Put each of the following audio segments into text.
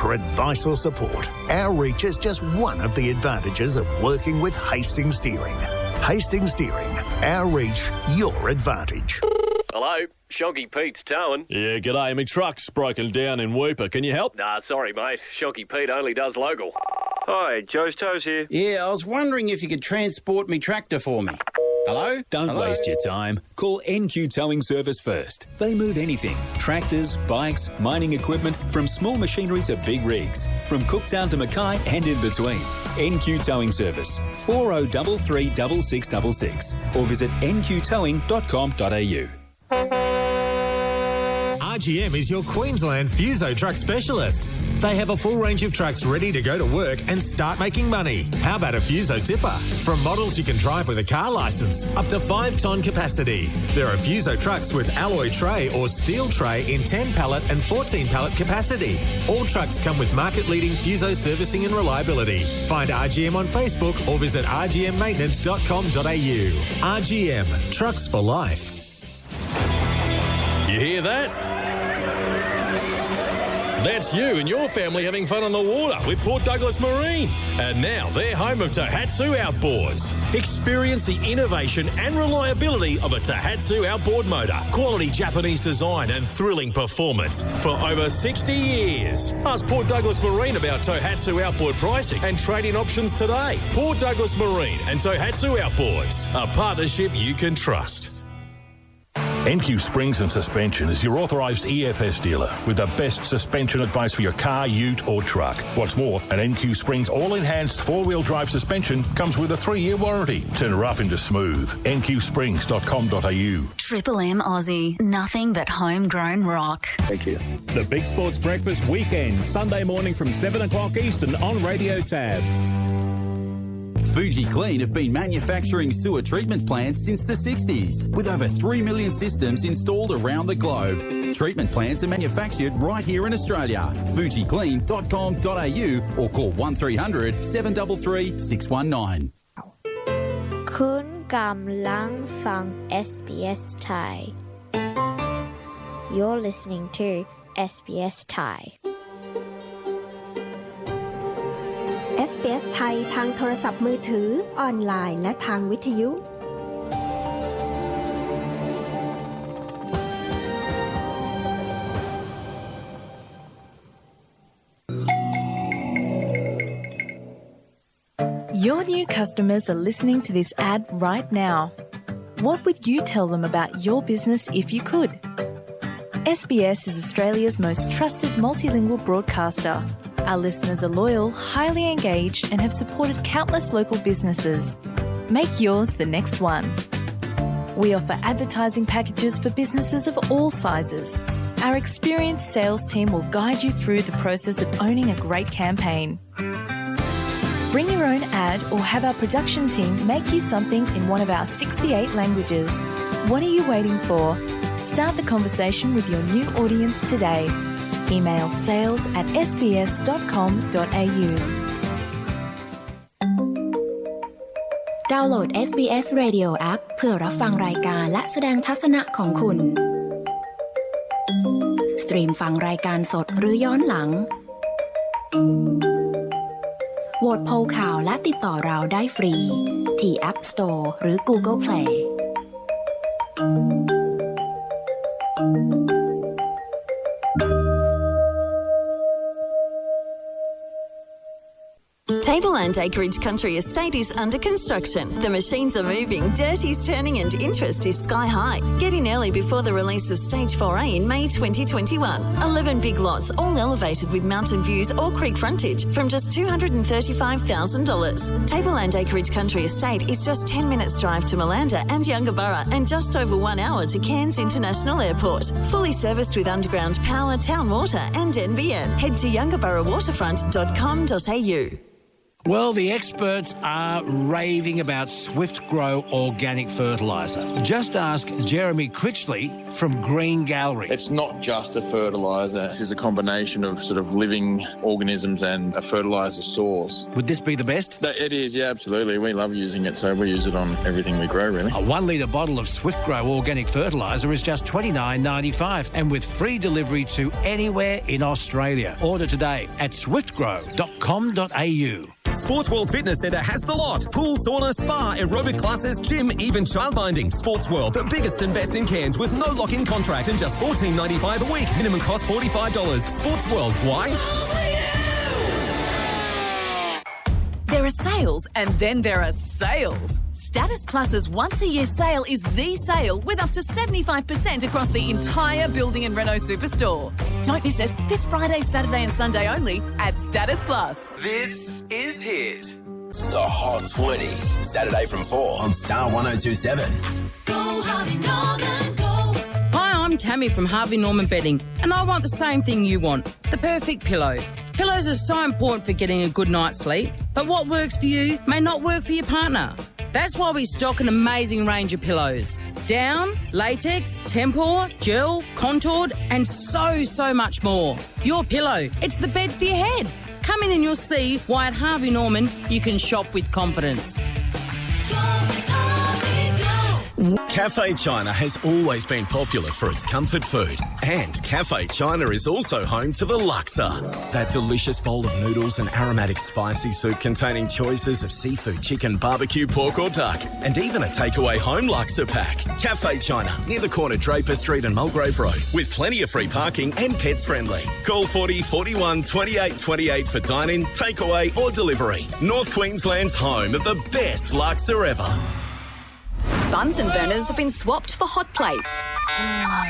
for advice or support, our reach is just one of the advantages of working with Hastings Steering. Hastings Steering, our reach, your advantage. Hello, Shoggy Pete's towing. Yeah, g'day. My truck's broken down in Whooper. Can you help? Nah, sorry, mate. Shoggy Pete only does local. Hi, Joe's Toes here. Yeah, I was wondering if you could transport me tractor for me. Hello? Don't waste your time. Call NQ Towing Service first. They move anything. Tractors, bikes, mining equipment, from small machinery to big rigs. From Cooktown to Mackay and in between. NQ Towing Service, 4033 6666. Or visit nqtowing.com.au. RGM is your Queensland Fuso truck specialist. They have a full range of trucks ready to go to work and start making money. How about a Fuso tipper? From models you can drive with a car licence, up to 5-tonne capacity. There are Fuso trucks with alloy tray or steel tray in 10 pallet and 14 pallet capacity. All trucks come with market-leading Fuso servicing and reliability. Find RGM on Facebook or visit rgmmaintenance.com.au. RGM, trucks for life. You hear that? That's you and your family having fun on the water with Port Douglas Marine. And now they're home of Tohatsu Outboards. Experience the innovation and reliability of a Tohatsu outboard motor. Quality Japanese design and thrilling performance for over 60 years. Ask Port Douglas Marine about Tohatsu outboard pricing and trade-in options today. Port Douglas Marine and Tohatsu Outboards, a partnership you can trust. NQ Springs and Suspension is your authorised EFS dealer with the best suspension advice for your car, ute or truck. What's more, an NQ Springs all-enhanced four-wheel drive suspension comes with a 3-year warranty. Turn rough into smooth. nqsprings.com.au. Triple M Aussie, nothing but homegrown rock. Thank you. The Big Sports Breakfast Weekend, Sunday morning from 7 o'clock Eastern on Radio Tab. Fuji Clean have been manufacturing sewer treatment plants since the 60s, with over 3 million systems installed around the globe. Treatment plants are manufactured right here in Australia. FujiClean.com.au or call 1300 733 619. คุณกำลังฟัง SBS Thai. You're listening to SBS Thai. SBS ไทยทางโทรศัพท์มือถือออนไลน์และทางวิทยุ Your new customers are listening to this ad right now. What would you tell them about your business if you could? SBS is Australia's most trusted multilingual broadcaster. Our listeners are loyal, highly engaged, and have supported countless local businesses. Make yours the next one. We offer advertising packages for businesses of all sizes. Our experienced sales team will guide you through the process of owning a great campaign. Bring your own ad or have our production team make you something in one of our 68 languages. What are you waiting for? Start the conversation with your new audience today. Email sales@sbs.com.au. ดาวน์โหลด SBS Radio App เพื่อรับฟังรายการและแสดงทัศนะของคุณสตรีมฟังรายการสดหรือย้อนหลังโหวตโพลข่าวและติดต่อเราได้ฟรีที่ App Store หรือ Google Play Tableland Acreage Country Estate is under construction. The machines are moving, dirt is turning and interest is sky high. Get in early before the release of Stage 4A in May 2021. 11 big lots, all elevated with mountain views or creek frontage from just $235,000. Tableland Acreage Country Estate is just 10 minutes drive to Malanda and Yungaburra and just over 1 hour to Cairns International Airport. Fully serviced with underground power, town water and NBN. Head to yungaburrawaterfront.com.au. Well, the experts are raving about Swift Grow organic fertiliser. Just ask Jeremy Critchley from Green Gallery. It's not just a fertiliser. This is a combination of sort of living organisms and a fertiliser source. Would this be the best? It is, yeah, absolutely. We love using it, so we use it on everything we grow, really. A 1 litre bottle of Swift Grow organic fertiliser is just $29.95 and with free delivery to anywhere in Australia. Order today at swiftgrow.com.au. Sports World Fitness Centre has the lot. Pool, sauna, spa, aerobic classes, gym, even childminding. Sports World, the biggest and best in Cairns with no lock-in contract and just $14.95 a week. Minimum cost $45. Sports World, why? There are sales and then there are sales. Status Plus's once-a-year sale is the sale with up to 75% across the entire building and Renault Superstore. Don't miss it this Friday, Saturday and Sunday only at Status Plus. This is Hit. The Hot 20, Saturday from 4 on Star 1027. Go Harvey Norman, go. Hi, I'm Tammy from Harvey Norman Bedding, and I want the same thing you want, the perfect pillow. Pillows are so important for getting a good night's sleep, but what works for you may not work for your partner. That's why we stock an amazing range of pillows. Down, latex, tempur, gel, contoured, and so much more. Your pillow, it's the bed for your head. Come in and you'll see why at Harvey Norman you can shop with confidence. Cafe China has always been popular for its comfort food. And Cafe China is also home to the Laksa, that delicious bowl of noodles and aromatic spicy soup containing choices of seafood, chicken, barbecue, pork or duck, and even a takeaway home Laksa pack. Cafe China, near the corner Draper Street and Mulgrave Road, with plenty of free parking and pets friendly. Call 40 41 28 28 for dine-in, takeaway or delivery. North Queensland's home of the best Laksa ever. Bunsen burners have been swapped for hot plates.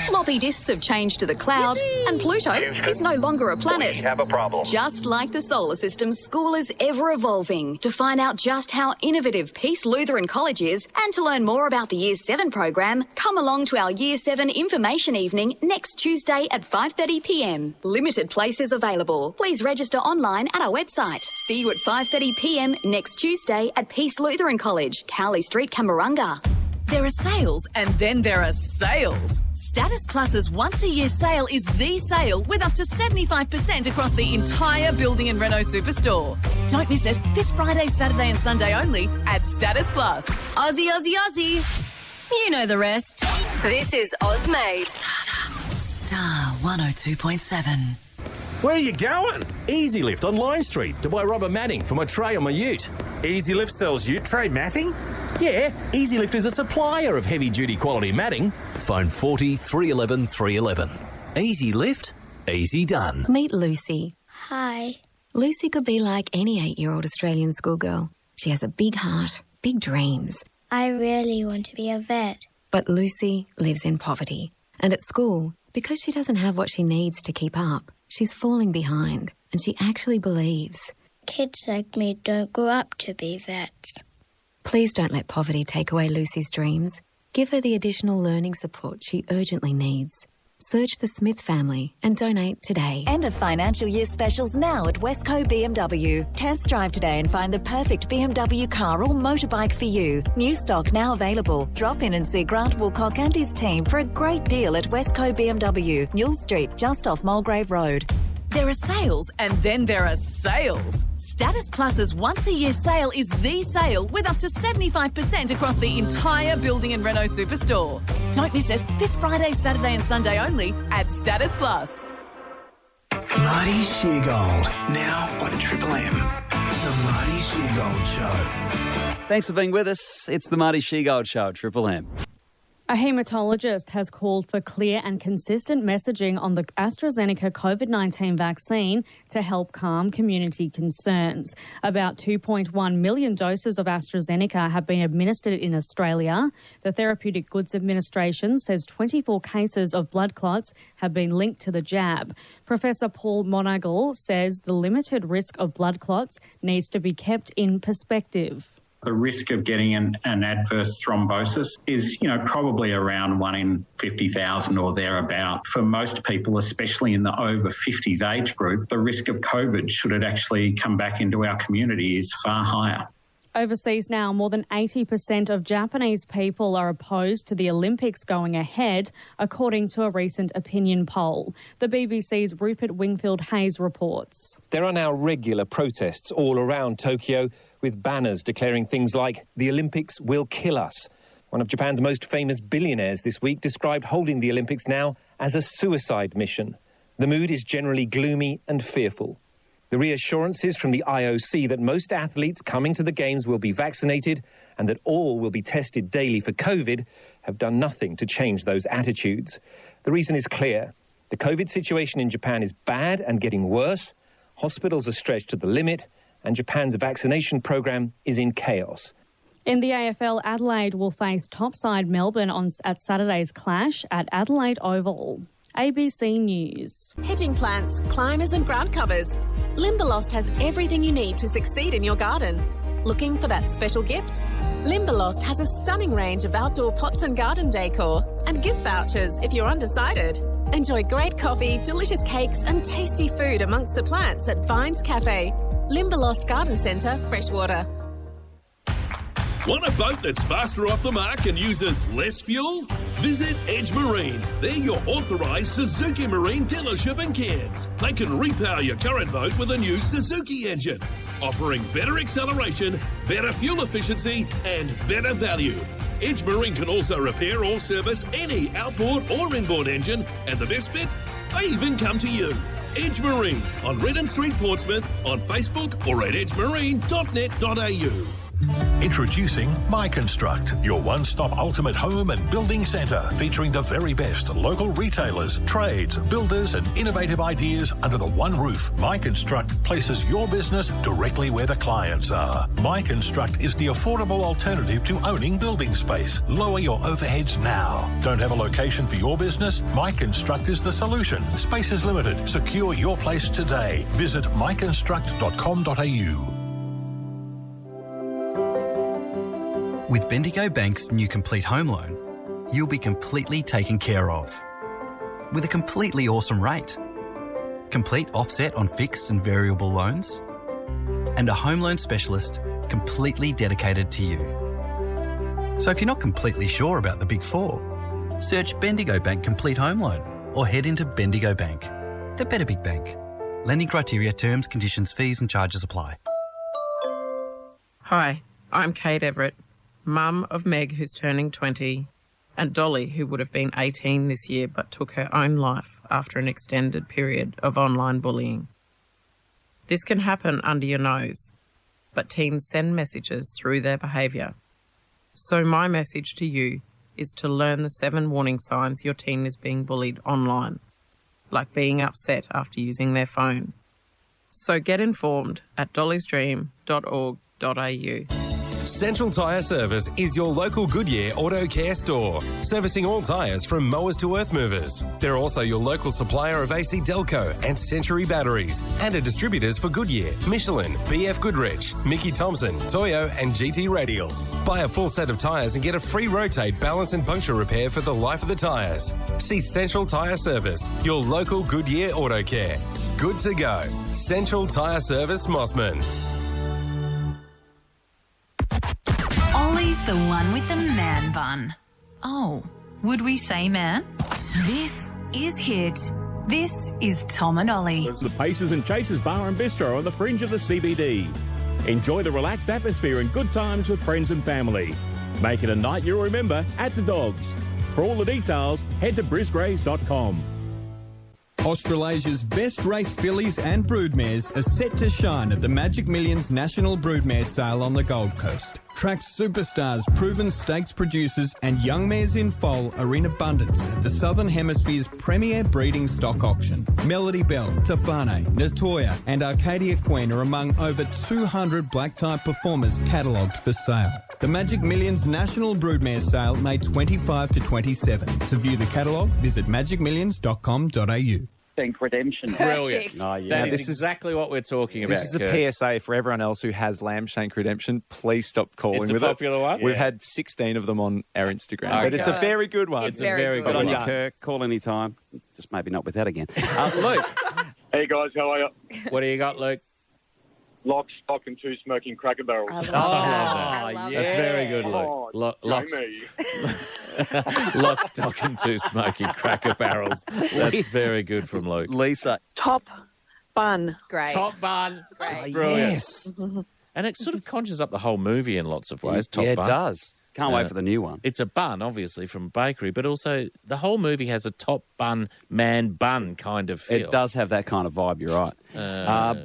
Floppy disks have changed to the cloud, and Pluto is no longer a planet. We have a problem. Just like the solar system, school is ever evolving. To find out just how innovative Peace Lutheran College is, and to learn more about the Year 7 program, come along to our Year 7 information evening next Tuesday at 5:30 p.m. Limited places available. Please register online at our website. See you at 5:30 p.m. next Tuesday at Peace Lutheran College, Cowley Street, Camarunga. There are sales and then there are sales. Status Plus's once-a-year sale is the sale with up to 75% across the entire building and Renault Superstore. Don't miss it this Friday, Saturday and Sunday only at Status Plus. Aussie, Aussie, Aussie. You know the rest. This is Ozmade. Star 102.7. Where are you going? Easy Lift on Line Street to buy rubber matting for my tray on my ute. Easy Lift sells ute tray matting? Yeah, Easy Lift is a supplier of heavy-duty quality matting. Phone 40 311 311. Easy Lift, easy done. Meet Lucy. Hi. Lucy could be like any 8-year-old Australian schoolgirl. She has a big heart, big dreams. I really want to be a vet. But Lucy lives in poverty. And at school, because she doesn't have what she needs to keep up, she's falling behind. And she actually believes kids like me don't grow up to be vets. Please don't let poverty take away Lucy's dreams. Give her the additional learning support she urgently needs. Search the Smith family and donate today. End of financial year specials now at Westco BMW. Test drive today and find the perfect BMW car or motorbike for you. New stock now available. Drop in and see Grant Woolcock and his team for a great deal at Westco BMW, Newell Street, just off Mulgrave Road. There are sales and then there are sales. Status Plus's once-a-year sale is the sale with up to 75% across the entire building and Renault Superstore. Don't miss it this Friday, Saturday and Sunday only at Status Plus. Marty Sheargold, now on Triple M. The Marty Sheargold Show. Thanks for being with us. It's the Marty Sheargold Show at Triple M. A haematologist has called for clear and consistent messaging on the AstraZeneca COVID-19 vaccine to help calm community concerns. About 2.1 million doses of AstraZeneca have been administered in Australia. The Therapeutic Goods Administration says 24 cases of blood clots have been linked to the jab. Professor Paul Monagle says the limited risk of blood clots needs to be kept in perspective. The risk of getting an adverse thrombosis is, probably around 1 in 50,000 or thereabout. For most people, especially in the over 50s age group, the risk of COVID, should it actually come back into our community, is far higher. Overseas now, more than 80% of Japanese people are opposed to the Olympics going ahead, according to a recent opinion poll. The BBC's Rupert Wingfield-Hayes reports. There are now regular protests all around Tokyo, with banners declaring things like, "The Olympics will kill us." One of Japan's most famous billionaires this week described holding the Olympics now as a suicide mission. The mood is generally gloomy and fearful. The reassurances from the IOC that most athletes coming to the Games will be vaccinated and that all will be tested daily for COVID have done nothing to change those attitudes. The reason is clear. The COVID situation in Japan is bad and getting worse. Hospitals are stretched to the limit and Japan's vaccination program is in chaos. In the AFL, Adelaide will face topside Melbourne at Saturday's clash at Adelaide Oval. ABC News. Hedging plants, climbers and ground covers. Limberlost has everything you need to succeed in your garden. Looking for that special gift? Limberlost has a stunning range of outdoor pots and garden decor and gift vouchers if you're undecided. Enjoy great coffee, delicious cakes and tasty food amongst the plants at Vines Cafe. Limberlost Garden Centre, Freshwater. Want a boat that's faster off the mark and uses less fuel? Visit Edge Marine. They're your authorised Suzuki Marine dealership in Cairns. They can repower your current boat with a new Suzuki engine, offering better acceleration, better fuel efficiency and better value. Edge Marine can also repair or service any outboard or inboard engine, and the best bit, they even come to you. Edge Marine on Redden Street, Portsmouth, on Facebook or at edgemarine.net.au. Introducing MyConstruct, your one-stop ultimate home and building centre, featuring the very best local retailers, trades, builders and innovative ideas under the one roof. MyConstruct places your business directly where the clients are. MyConstruct is the affordable alternative to owning building space. Lower your overheads now. Don't have a location for your business? MyConstruct is the solution. Space is limited. Secure your place today. Visit myconstruct.com.au. With Bendigo Bank's new Complete Home Loan, you'll be completely taken care of. With a completely awesome rate, complete offset on fixed and variable loans, and a home loan specialist completely dedicated to you. So if you're not completely sure about the Big Four, search Bendigo Bank Complete Home Loan or head into Bendigo Bank, the better big bank. Lending criteria, terms, conditions, fees and charges apply. Hi, I'm Kate Everett, mum of Meg, who's turning 20, and Dolly, who would have been 18 this year but took her own life after an extended period of online bullying. This can happen under your nose, but teens send messages through their behaviour. So my message to you is to learn the 7 warning signs your teen is being bullied online, like being upset after using their phone. So get informed at dollysdream.org.au. Central Tyre Service is your local Goodyear auto care store, servicing all tyres from mowers to earth movers. They're also your local supplier of AC Delco and Century batteries, and are distributors for Goodyear, Michelin, BF Goodrich, Mickey Thompson, Toyo and GT Radial. Buy a full set of tyres and get a free rotate, balance and puncture repair for the life of the tyres. See Central Tyre Service, your local Goodyear auto care. Good to go. Central Tyre Service, Mossman. Ollie's the one with the man bun. Oh, would we say man? This is Hit. This is Tom and Ollie. It's the Pacers and Chasers Bar and Bistro on the fringe of the CBD. Enjoy the relaxed atmosphere and good times with friends and family. Make it a night you'll remember at the Dogs. For all the details, head to brisgrays.com. Australasia's best race fillies and broodmares are set to shine at the Magic Millions National Broodmare Sale on the Gold Coast. Track superstars, proven stakes producers and young mares in foal are in abundance at the Southern Hemisphere's premier breeding stock auction. Melody Bell, Tafane, Natoya and Arcadia Queen are among over 200 black-type performers catalogued for sale. The Magic Millions National Broodmare Sale, May 25 to 27. To view the catalogue, visit magicmillions.com.au. Lamshank Redemption. Brilliant. Oh, yeah. That is exactly what we're talking about. This is a PSA for everyone else who has Lamshank Redemption. Please stop calling with it. It's a popular one? We've had 16 of them on our Instagram. Okay. But it's a very good one. It's a very good one. one. Kirk, call any time. Just maybe not with that again. Luke. Hey, guys, how are you? What do you got, Luke? Lock, stock, and 2 smoking cracker barrels. I love that. That's very good, Luke. Oh, Lock, stock, and 2 smoking cracker barrels. That's very good from Luke. Lisa. Top bun. Great. Top bun. Great. That's brilliant. Yes. And it sort of conjures up the whole movie in lots of ways. Top Yeah, bun. it does. Can't wait for the new one. It's a bun, obviously, from a bakery, but also the whole movie has a top bun, man bun kind of feel. It does have that kind of vibe, you're right.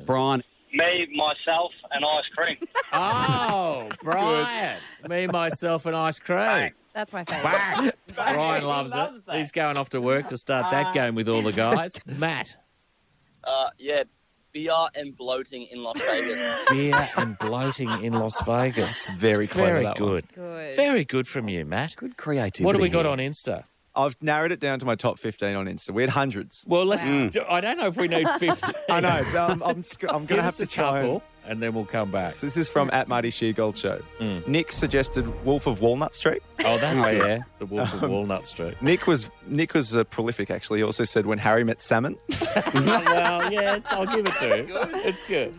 Brian. Me, myself, and ice cream. Oh, Brian. Me, myself, and ice cream. Bang. That's my favourite. Bang. Brian loves it. that. He's going off to work to start that game with all the guys. Matt. Yeah, beer and bloating in Las Vegas. Beer and bloating in Las Vegas. Very clever, Very that good. Good. Very good from you, Matt. Good creativity. What do we got here. on Insta? I've narrowed it down to my top 15 on Insta. We had hundreds. Well, let's. I don't know if we need 50. I know. But I'm going to have to try. couple, and then we'll come back. So this is from @MartySheargold Show. Nick suggested Wolf of Walnut Street. Oh, that's good. yeah. The Wolf of Walnut Street. Nick was prolific, actually. He also said When Harry Met Salmon. Well, yes, I'll give it to him. It's good.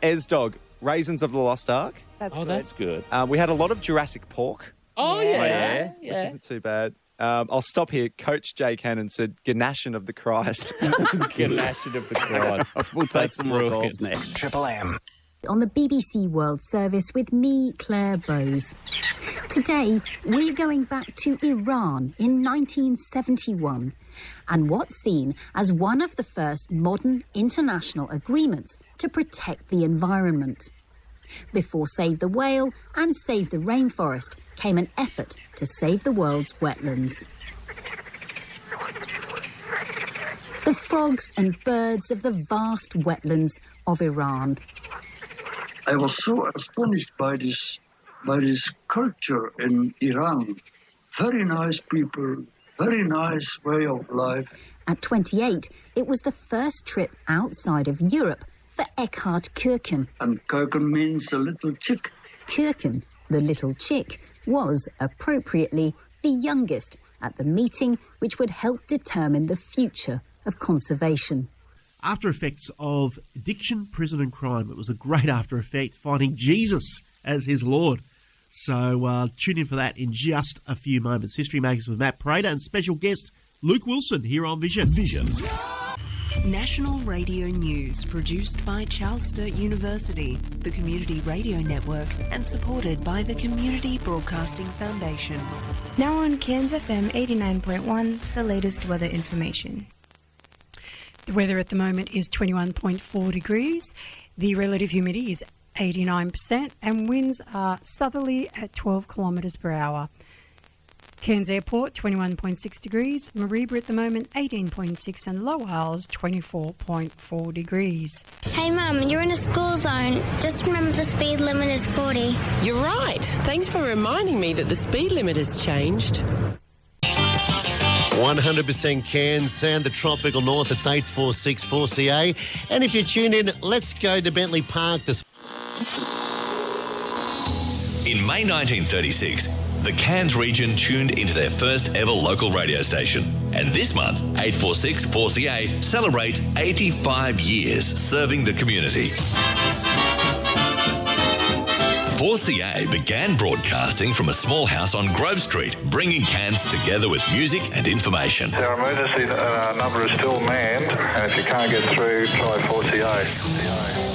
Ez Dog, Raisins of the Lost Ark. That's good. We had a lot of Jurassic Pork. Oh, yeah. Which isn't too bad. I'll stop here. Coach Jay Cannon said Ganashin of the Christ. Ganashin of the Christ. We'll take some more calls next. Triple M. On the BBC World Service with me, Claire Bowes. Today, we're going back to Iran in 1971 and what's seen as one of the first modern international agreements to protect the environment. Before Save the Whale and Save the Rainforest came an effort to save the world's wetlands. The frogs and birds of the vast wetlands of Iran. I was so astonished by this culture in Iran. Very nice people, very nice way of life. At 28, it was the first trip outside of Europe for Eckhard Kürken. And Kürken means a little chick. Kürken, the little chick, was, appropriately, the youngest at the meeting which would help determine the future of conservation. After effects of addiction, prison and crime. It was a great after effect, finding Jesus as his Lord. So tune in for that in just a few moments. History Makers with Matt Prater and special guest Luke Wilson here on Vision. National Radio News, produced by Charles Sturt University, the Community Radio Network, and supported by the Community Broadcasting Foundation. Now on Cairns FM 89.1, the latest weather information. The weather at the moment is 21.4 degrees. The relative humidity is 89% and winds are southerly at 12 kilometres per hour. Cairns Airport, 21.6 degrees. Mareeba at the moment, 18.6 and Low Isles, 24.4 degrees. Hey Mum, you're in a school zone. Just remember the speed limit is 40. You're right. Thanks for reminding me that the speed limit has changed. 100% Cairns, and the tropical north, it's 846 4CA. And if you tune in, let's go to Bentley Park. In May 1936, the Cairns region tuned into their first ever local radio station. And this month, 846 4CA celebrates 85 years serving the community. 4CA began broadcasting from a small house on Grove Street, bringing Cairns together with music and information. Our emergency number is still manned, and if you can't get through, try 4CA.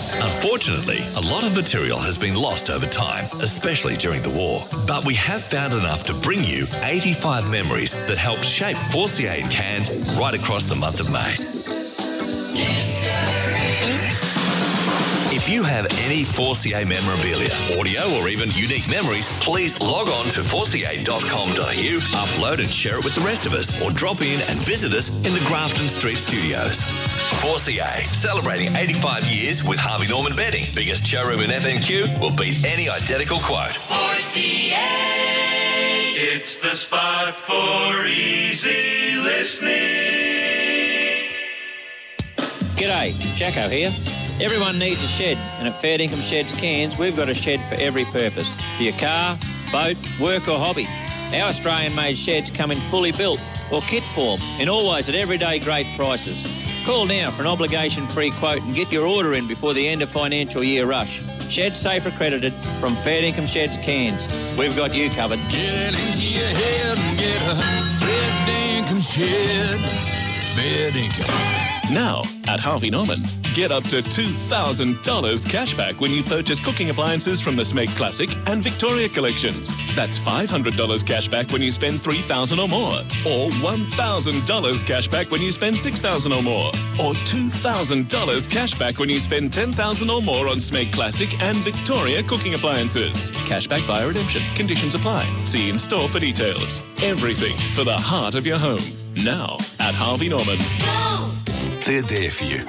Unfortunately, a lot of material has been lost over time, especially during the war. But we have found enough to bring you 85 memories that helped shape 4CA in Cairns right across the month of May. If you have any 4CA memorabilia, audio or even unique memories, please log on to 4ca.com.au, upload and share it with the rest of us, or drop in and visit us in the Grafton Street studios. 4CA, celebrating 85 years with Harvey Norman Bedding. Biggest showroom in FNQ will beat any identical quote. 4CA, it's the spot for easy listening. G'day, Jacko here. Everyone needs a shed, and at Fair Dinkum Sheds Cairns, we've got a shed for every purpose. For your car, boat, work or hobby. Our Australian-made sheds come in fully built or kit form and always at everyday great prices. Call now for an obligation-free quote and get your order in before the end of financial year rush. Shed Safe accredited from Fair Dinkum Sheds Cairns. We've got you covered. Get into your head and get a Fair Dinkum Shed. Fair Dinkum. Now, at Harvey Norman, get up to $2,000 cashback when you purchase cooking appliances from the Smeg Classic and Victoria collections. That's $500 cashback when you spend $3,000 or more, or $1,000 cashback when you spend $6,000 or more, or $2,000 cashback when you spend $10,000 or more on Smeg Classic and Victoria cooking appliances. Cashback via redemption. Conditions apply. See in store for details. Everything for the heart of your home. Now, at Harvey Norman. They're there for you.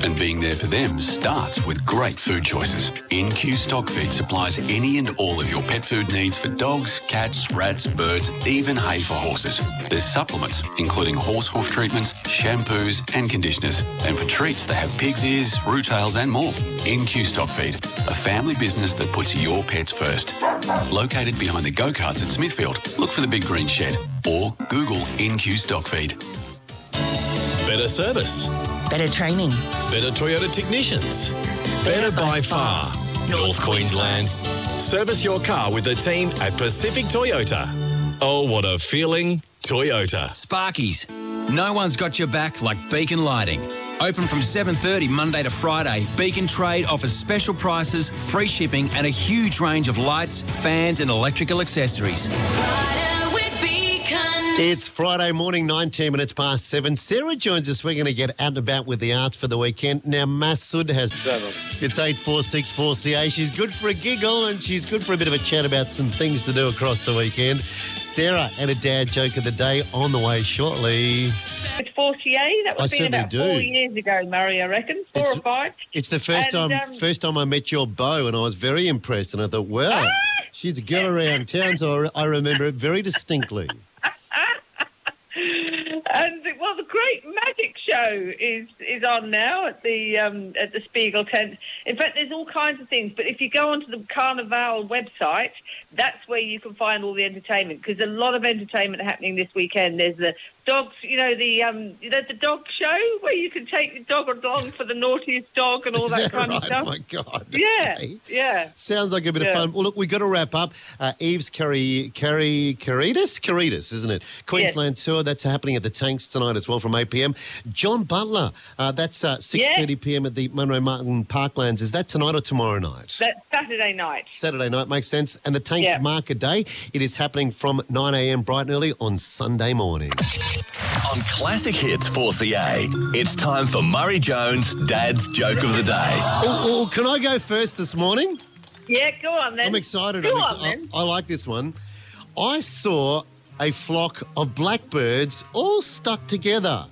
And being there for them starts with great food choices. NQ Stock Feed supplies any and all of your pet food needs for dogs, cats, rats, birds, even hay for horses. There's supplements, including horse hoof treatments, shampoos and conditioners. And for treats, they have pig's ears, root tails and more. NQ Stock Feed, a family business that puts your pets first. Located behind the go-karts at Smithfield, look for the big green shed or Google NQ Stock Feed. Better service. Better training. Better Toyota technicians. Better by far. North Queensland. Service your car with the team at Pacific Toyota. Oh, what a feeling. Toyota. Sparkies. No one's got your back like Beacon Lighting. Open from 7:30 Monday to Friday, Beacon Trade offers special prices, free shipping and a huge range of lights, fans and electrical accessories. It's Friday morning, 10 minutes past 7. Sarah joins us. We're going to get out and about with the arts for the weekend. Now, Masood has... It's 8464CA. She's good for a giggle and she's good for a bit of a chat about some things to do across the weekend. Sarah and a dad joke of the day on the way shortly. It's 4CA. That would be about 4 years ago, Murray, I reckon. 4 or 5. It's the first time I met your beau and I was very impressed and I thought, well, she's a girl around town, so I remember it very distinctly. And well, the Great Magic Show is on now at the Spiegel tent. In fact, there's all kinds of things. But if you go onto the Carnival website, that's where you can find all the entertainment, because a lot of entertainment happening this weekend. There's the dogs, the dog show where you can take your dog along for the naughtiest dog and all that kind of stuff. Oh my God! Yeah, okay. Yeah. Sounds like a bit of fun. Well, look, we've got to wrap up. Eve's Caritas, isn't it? Queensland tour. That's happening at the Tanks tonight as well from 8 p.m. John Butler. That's 6:30 p.m. at the Munro Martin Parklands. Is that tonight or tomorrow night? That's Saturday night. Saturday night makes sense. And the Tanks Market Day. It is happening from 9 a.m. bright and early on Sunday morning. On Classic Hits 4CA, it's time for Murray Jones' Dad's Joke of the Day. Oh, can I go first this morning? Yeah, go on then. I'm excited. Go on then. I like this one. I saw a flock of blackbirds all stuck together.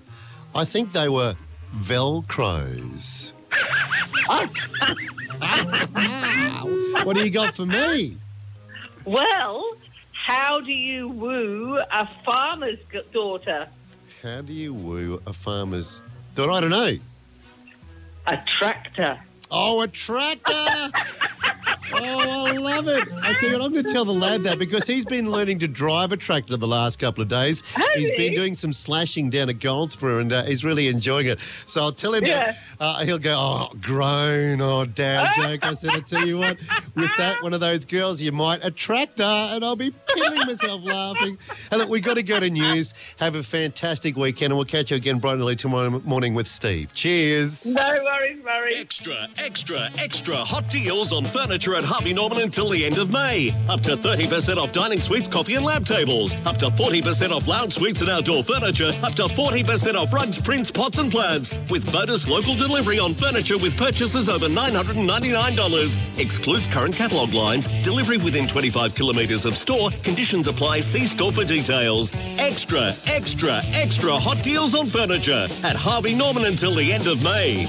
I think they were Velcros. What do you got for me? Well, how do you woo a farmer's daughter? How do you woo a farmer's daughter? I don't know. A tractor. Oh, a tractor! Oh, I love it. I tell you what, I'm going to tell the lad that because he's been learning to drive a tractor the last couple of days. He's been doing some slashing down at Goldsboro and he's really enjoying it. So I'll tell him that. He'll go, oh, groan, oh, dad joke. I said, I'll tell you what, with that, one of those girls, you might attract her, and I'll be killing myself laughing. And look, we've got to go to news. Have a fantastic weekend, and we'll catch you again bright and early tomorrow morning with Steve. Cheers. No worries, Murray. Extra hot deals on furniture at Harvey Norman until the end of May. Up to 30% off dining suites, coffee and lab tables. Up to 40% off lounge suites and outdoor furniture. Up to 40% off rugs, prints, pots and plants. With bonus local delivery on furniture with purchases over $999. Excludes current catalogue lines. Delivery within 25 kilometres of store. Conditions apply. See store for details. Extra hot deals on furniture at Harvey Norman until the end of May.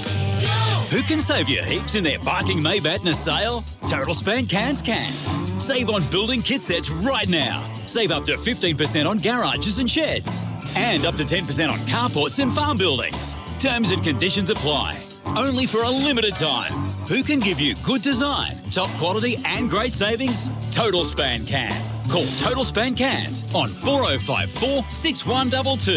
Who can save you heaps in their Barking May Madness sale? Total Span Cairns can. Save on building kit sets right now. Save up to 15% on garages and sheds. And up to 10% on carports and farm buildings. Terms and conditions apply. Only for a limited time. Who can give you good design, top quality and great savings? Total Span can. Call Total Span Cans on 4054 6122.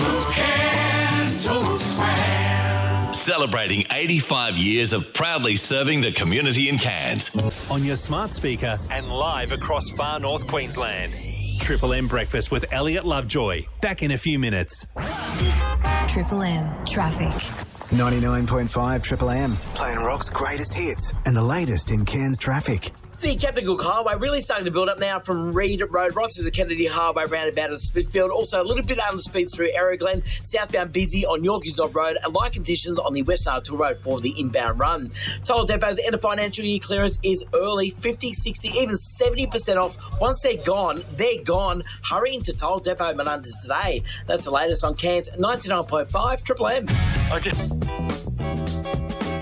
Who can Total Span? Celebrating 85 years of proudly serving the community in Cairns. On your smart speaker and live across far north Queensland. Triple M Breakfast with Elliot Lovejoy. Back in a few minutes. Triple M Traffic. 99.5 Triple M, playing rock's greatest hits and the latest in Cairns traffic. The Captain Cook Highway really starting to build up now from Reed Road right through the Kennedy Highway roundabout at Smithfield. Also a little bit under speed through Arrow Glen. Southbound busy on Yorkeys Knob Road and light conditions on the West Hartlepool Road for the inbound run. Toll depots end of financial year clearance is early, 50, 60, even 70% off. Once they're gone, they're gone. Hurry into Toll Depot Menundas today. That's the latest on Cairns 99.5 Triple M.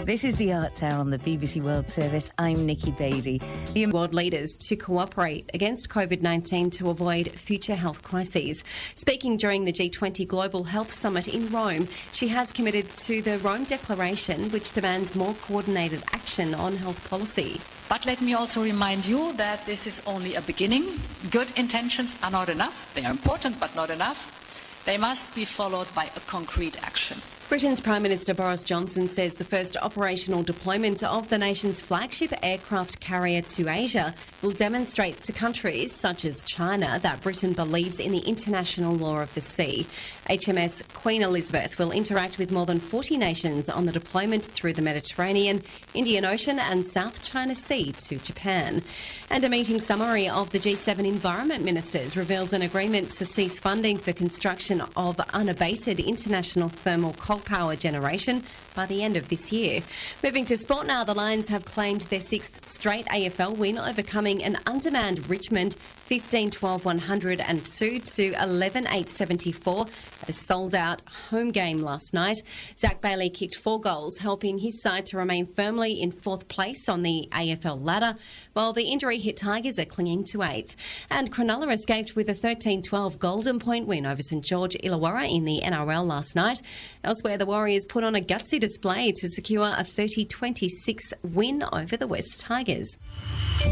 This is the Arts Hour on the BBC World Service. I'm Nikki Beattie. The world leaders to cooperate against COVID-19 to avoid future health crises. Speaking during the G20 Global Health Summit in Rome, she has committed to the Rome Declaration, which demands more coordinated action on health policy. But let me also remind you that this is only a beginning. Good intentions are not enough. They are important, but not enough. They must be followed by a concrete action. Britain's Prime Minister Boris Johnson says the first operational deployment of the nation's flagship aircraft carrier to Asia will demonstrate to countries such as China that Britain believes in the international law of the sea. HMS Queen Elizabeth will interact with more than 40 nations on the deployment through the Mediterranean, Indian Ocean and South China Sea to Japan. And a meeting summary of the G7 Environment Ministers reveals an agreement to cease funding for construction of unabated international thermal coal power generation by the end of this year. Moving to sport now, the Lions have claimed their sixth straight AFL win, overcoming an undermanned Richmond 15-12-102 to 11-8-74 at a sold-out home game last night. Zach Bailey kicked 4 goals, helping his side to remain firmly in 4th place on the AFL ladder, while the injury-hit Tigers are clinging to 8th. And Cronulla escaped with a 13-12 Golden Point win over St George Illawarra in the NRL last night. Elsewhere, the Warriors put on a gutsy display to secure a 30-26 win over the West Tigers.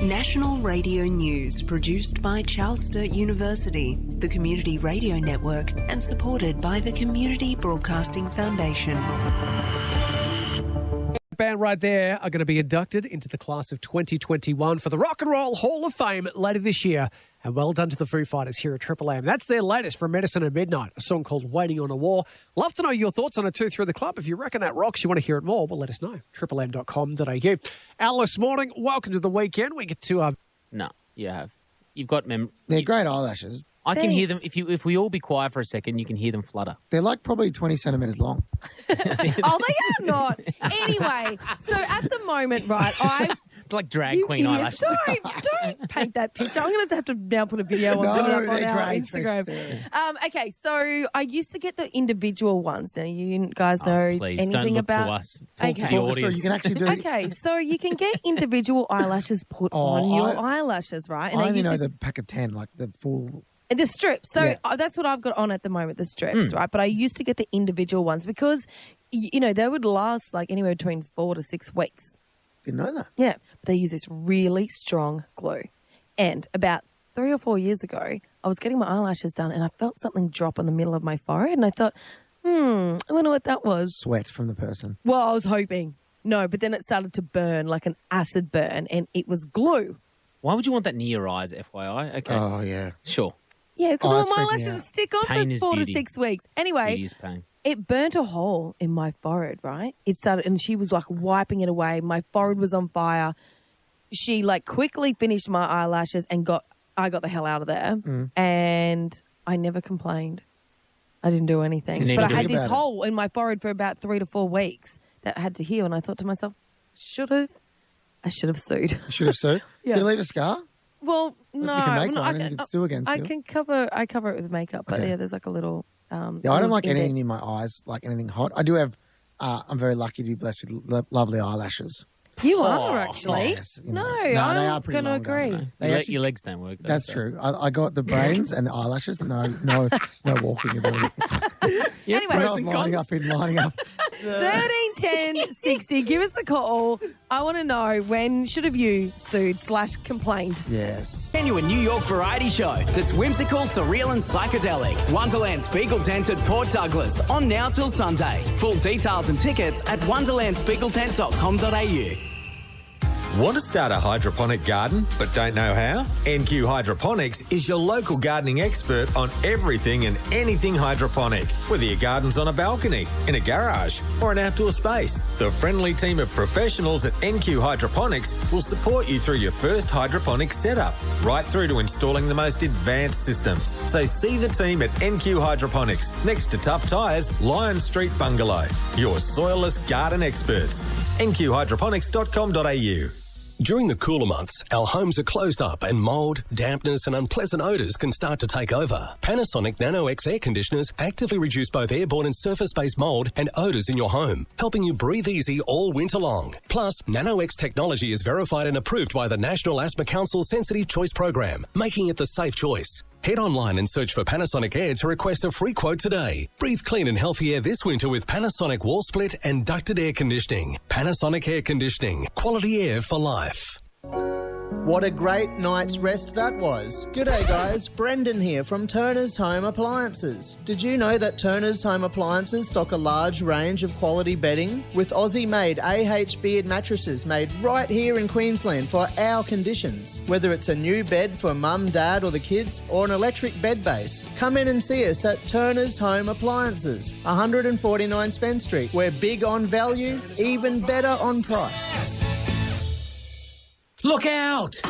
National Radio News, produced by Charles Sturt University, the Community Radio Network, and supported by the Community Broadcasting Foundation. Band right there are going to be inducted into the class of 2021 for the Rock and Roll Hall of Fame later this year. And well done to the Foo Fighters here at Triple M. That's their latest from Medicine at Midnight, a song called Waiting on a War. Love to know your thoughts on it too through the club. If you reckon that rocks, you want to hear it more, well, let us know. triplem.com.au. Alice, morning. Welcome to the weekend. We get to... No, you have. You've got... They're great eyelashes. I can hear them. If we all be quiet for a second, you can hear them flutter. They're like probably 20 centimetres long. Oh, they are not. Anyway, so at the moment, right, like drag queen eyelashes. Don't paint that picture. I'm going to have to now put a video on, put it up on our Instagram. Okay, so I used to get the individual ones. Now, you guys know anything don't look about... to us. Talk to the audience. You can actually do... Okay, so you can get individual eyelashes put on your eyelashes, right? And I only know the pack of 10, like the full... The strips. So that's what I've got on at the moment, the strips, right? But I used to get the individual ones because, they would last like anywhere between 4 to 6 weeks. Didn't know that. Yeah. But they use this really strong glue. And about 3 or 4 years ago, I was getting my eyelashes done and I felt something drop in the middle of my forehead and I thought, I wonder what that was. Sweat from the person. Well, I was hoping. No, but then it started to burn like an acid burn and it was glue. Why would you want that near your eyes, FYI? Okay. Oh, yeah. Sure. Yeah, because my eyelashes stick on for 4 to 6 weeks. Anyway, it burnt a hole in my forehead, right? It started, and she was like wiping it away. My forehead was on fire. She like quickly finished my eyelashes and I got the hell out of there. And I never complained. I didn't do anything. But I had this hole in my forehead for about 3 to 4 weeks that had to heal. And I thought to myself, I should have sued. You should have sued? Yeah. Did you leave a scar? Well, no. You can make one and you can sue against I cover it with makeup, but there's like a little... I don't like anything in my eyes, like anything hot. I do have... I'm very lucky to be blessed with lovely eyelashes. You are, actually. Yes, no, they are pretty going to agree. Your legs don't work. That's true. I got the brains and the eyelashes. No walking ability. Anyway, lining up. 13 10 60. Give us a call. I want to know, when should have you sued / complained? Yes. Genuine New York variety show that's whimsical, surreal and psychedelic. Wonderland Spiegel Tent at Port Douglas on now till Sunday. Full details and tickets at wonderlandspiegeltent.com.au. Want to start a hydroponic garden but don't know how? NQ Hydroponics is your local gardening expert on everything and anything hydroponic. Whether your garden's on a balcony, in a garage or an outdoor space, the friendly team of professionals at NQ Hydroponics will support you through your first hydroponic setup, right through to installing the most advanced systems. So see the team at NQ Hydroponics, next to Tough Tyres, Lion Street Bungalow. Your soilless garden experts. nqhydroponics.com.au. During the cooler months, our homes are closed up and mould, dampness and unpleasant odours can start to take over. Panasonic Nano-X air conditioners actively reduce both airborne and surface-based mould and odours in your home, helping you breathe easy all winter long. Plus, Nano-X technology is verified and approved by the National Asthma Council Sensitive Choice Program, making it the safe choice. Head online and search for Panasonic Air to request a free quote today. Breathe clean and healthy air this winter with Panasonic wall split and ducted air conditioning. Panasonic Air Conditioning. Quality air for life. What a great night's rest that was. G'day guys, Brendan here from Turner's Home Appliances. Did you know that Turner's Home Appliances stock a large range of quality bedding? With Aussie-made AH Beard mattresses made right here in Queensland for our conditions. Whether it's a new bed for mum, dad or the kids, or an electric bed base, come in and see us at Turner's Home Appliances, 149 Spence Street. We're big on value, even better on price. Look out!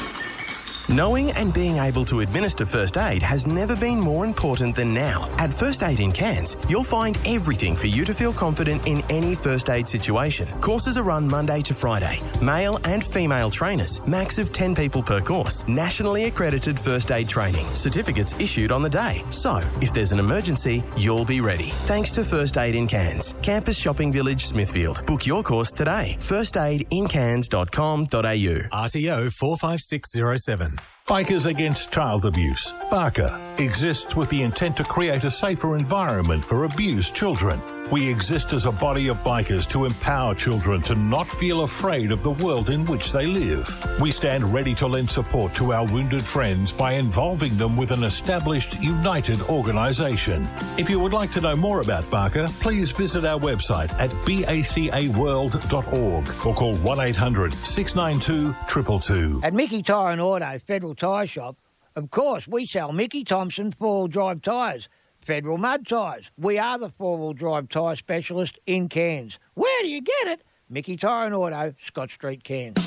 Knowing and being able to administer first aid has never been more important than now. At First Aid in Cairns, you'll find everything for you to feel confident in any first aid situation. Courses are run Monday to Friday. Male and female trainers, max of 10 people per course. Nationally accredited first aid training. Certificates issued on the day. So, if there's an emergency, you'll be ready. Thanks to First Aid in Cairns. Campus Shopping Village, Smithfield. Book your course today. firstaidincairns.com.au. RTO 45607. Bikers Against Child Abuse, BARCA, exists with the intent to create a safer environment for abused children. We exist as a body of bikers to empower children to not feel afraid of the world in which they live. We stand ready to lend support to our wounded friends by involving them with an established, united organisation. If you would like to know more about BARCA, please visit our website at bacaworld.org or call 1-800-692-222. At Mickey Tyre and Auto, Federal Tyre Shop, of course, we sell Mickey Thompson four-wheel drive tyres. Federal Mud Tyres. We are the four-wheel drive tyre specialist in Cairns. Where do you get it? Mickey Tyre and Auto, Scott Street, Cairns.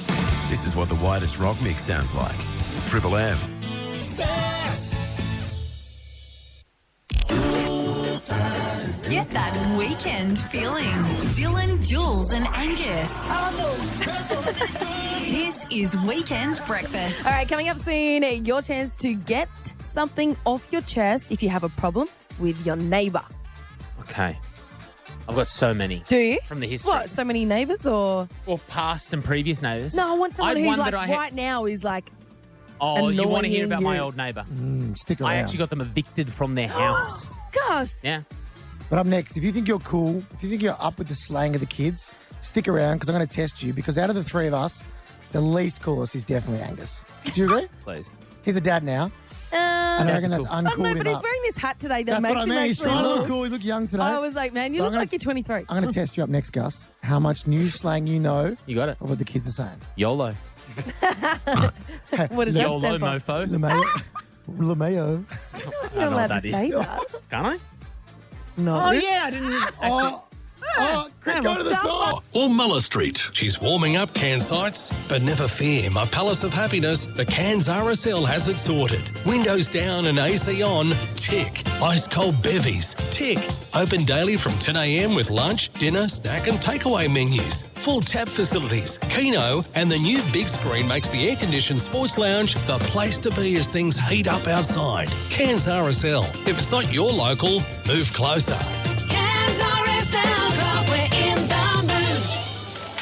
This is what the widest rock mix sounds like. Triple M. Get that weekend feeling. Dylan, Jules and Angus. This is Weekend Breakfast. All right, coming up soon, your chance to get something off your chest if you have a problem with your neighbour. Okay. I've got so many. Do you? From the history. What, so many neighbours or? Or past and previous neighbours. No, I want someone who right now is like Oh, you want to hear about you. my old neighbour? Stick around. I actually got them evicted from their house. Gus. Yeah. But up next, if you think you're cool, if you think you're up with the slang of the kids, stick around because I'm going to test you because out of the three of us, the least coolest is definitely Angus. Do you agree? Please. He's a dad now. And I reckon that's uncool. No, him but he's up. wearing this hat today that That's makes what I him mean. He's actually trying to look look cool. You look young today. I was like, man, you But look like you're 23. I'm going to test you up next, Gus. How much new slang you know You got it. of what the kids are saying. YOLO. What does that YOLO, stand for? mofo. LeMayo. You're not allowed to say that. Can't I? No. Oh, yeah, I didn't actually... Quick, go to the side. Or Muller Street. She's warming up Cairns sites, but never fear, my Palace of Happiness, the Cairns RSL has it sorted. Windows down and AC on, tick. Ice cold bevies, tick. Open daily from 10 a.m. with lunch, dinner, snack and takeaway menus. Full tap facilities, Keno, and the new big screen makes the air-conditioned sports lounge the place to be as things heat up outside. Cairns RSL. If it's not your local, move closer.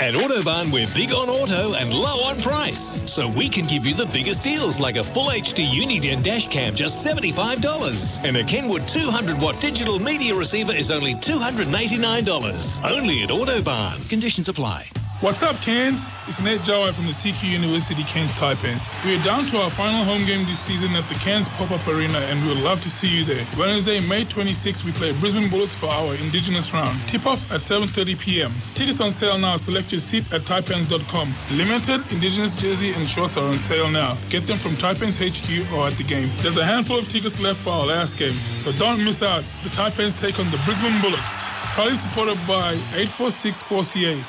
At Autobarn, we're big on auto and low on price. So we can give you the biggest deals like a full HD Uniden dash cam, just $75. And a Kenwood 200-watt digital media receiver is only $289. Only at Autobarn. Conditions apply. What's up, Cairns? It's Nate Jawai from the CQ University Cairns Taipans. We are down to our final home game this season at the Cairns Pop-Up Arena, and we would love to see you there. Wednesday, May 26th, we play Brisbane Bullets for our Indigenous round. Tip-off at 7:30 p.m. Tickets on sale now. Select your seat at taipans.com. Limited Indigenous jersey and shorts are on sale now. Get them from Taipans HQ or at the game. There's a handful of tickets left for our last game, so don't miss out. The Taipans take on the Brisbane Bullets. Proudly supported by 846-4CA.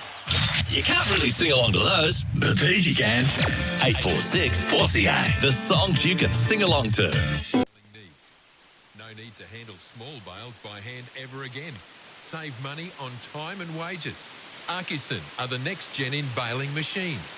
You can't really sing along to those, but these you can. 846-4CA, the songs you can sing along to. No need to handle small bales by hand ever again. Save money on time and wages. Arcuson are the next gen in baling machines.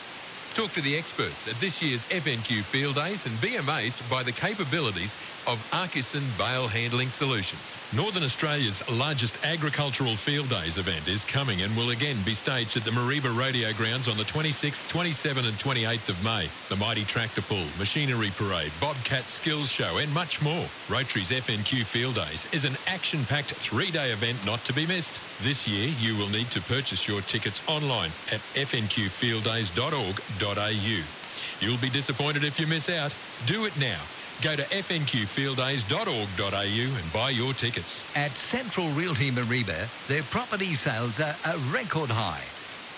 Talk to the experts at this year's FNQ Field Days and be amazed by the capabilities of Arcuson Bale Handling Solutions. Northern Australia's largest agricultural field days event is coming and will again be staged at the Mareeba Rodeo Grounds on the 26th, 27th and 28th of May. The Mighty Tractor Pull, Machinery Parade, Bobcat Skills Show and much more. Rotary's FNQ Field Days is an action-packed 3-day event not to be missed. This year you will need to purchase your tickets online at fnqfielddays.org.au. You'll be disappointed if you miss out. Do it now. Go to fnqfielddays.org.au and buy your tickets. At Central Realty Mareeba, their property sales are a record high.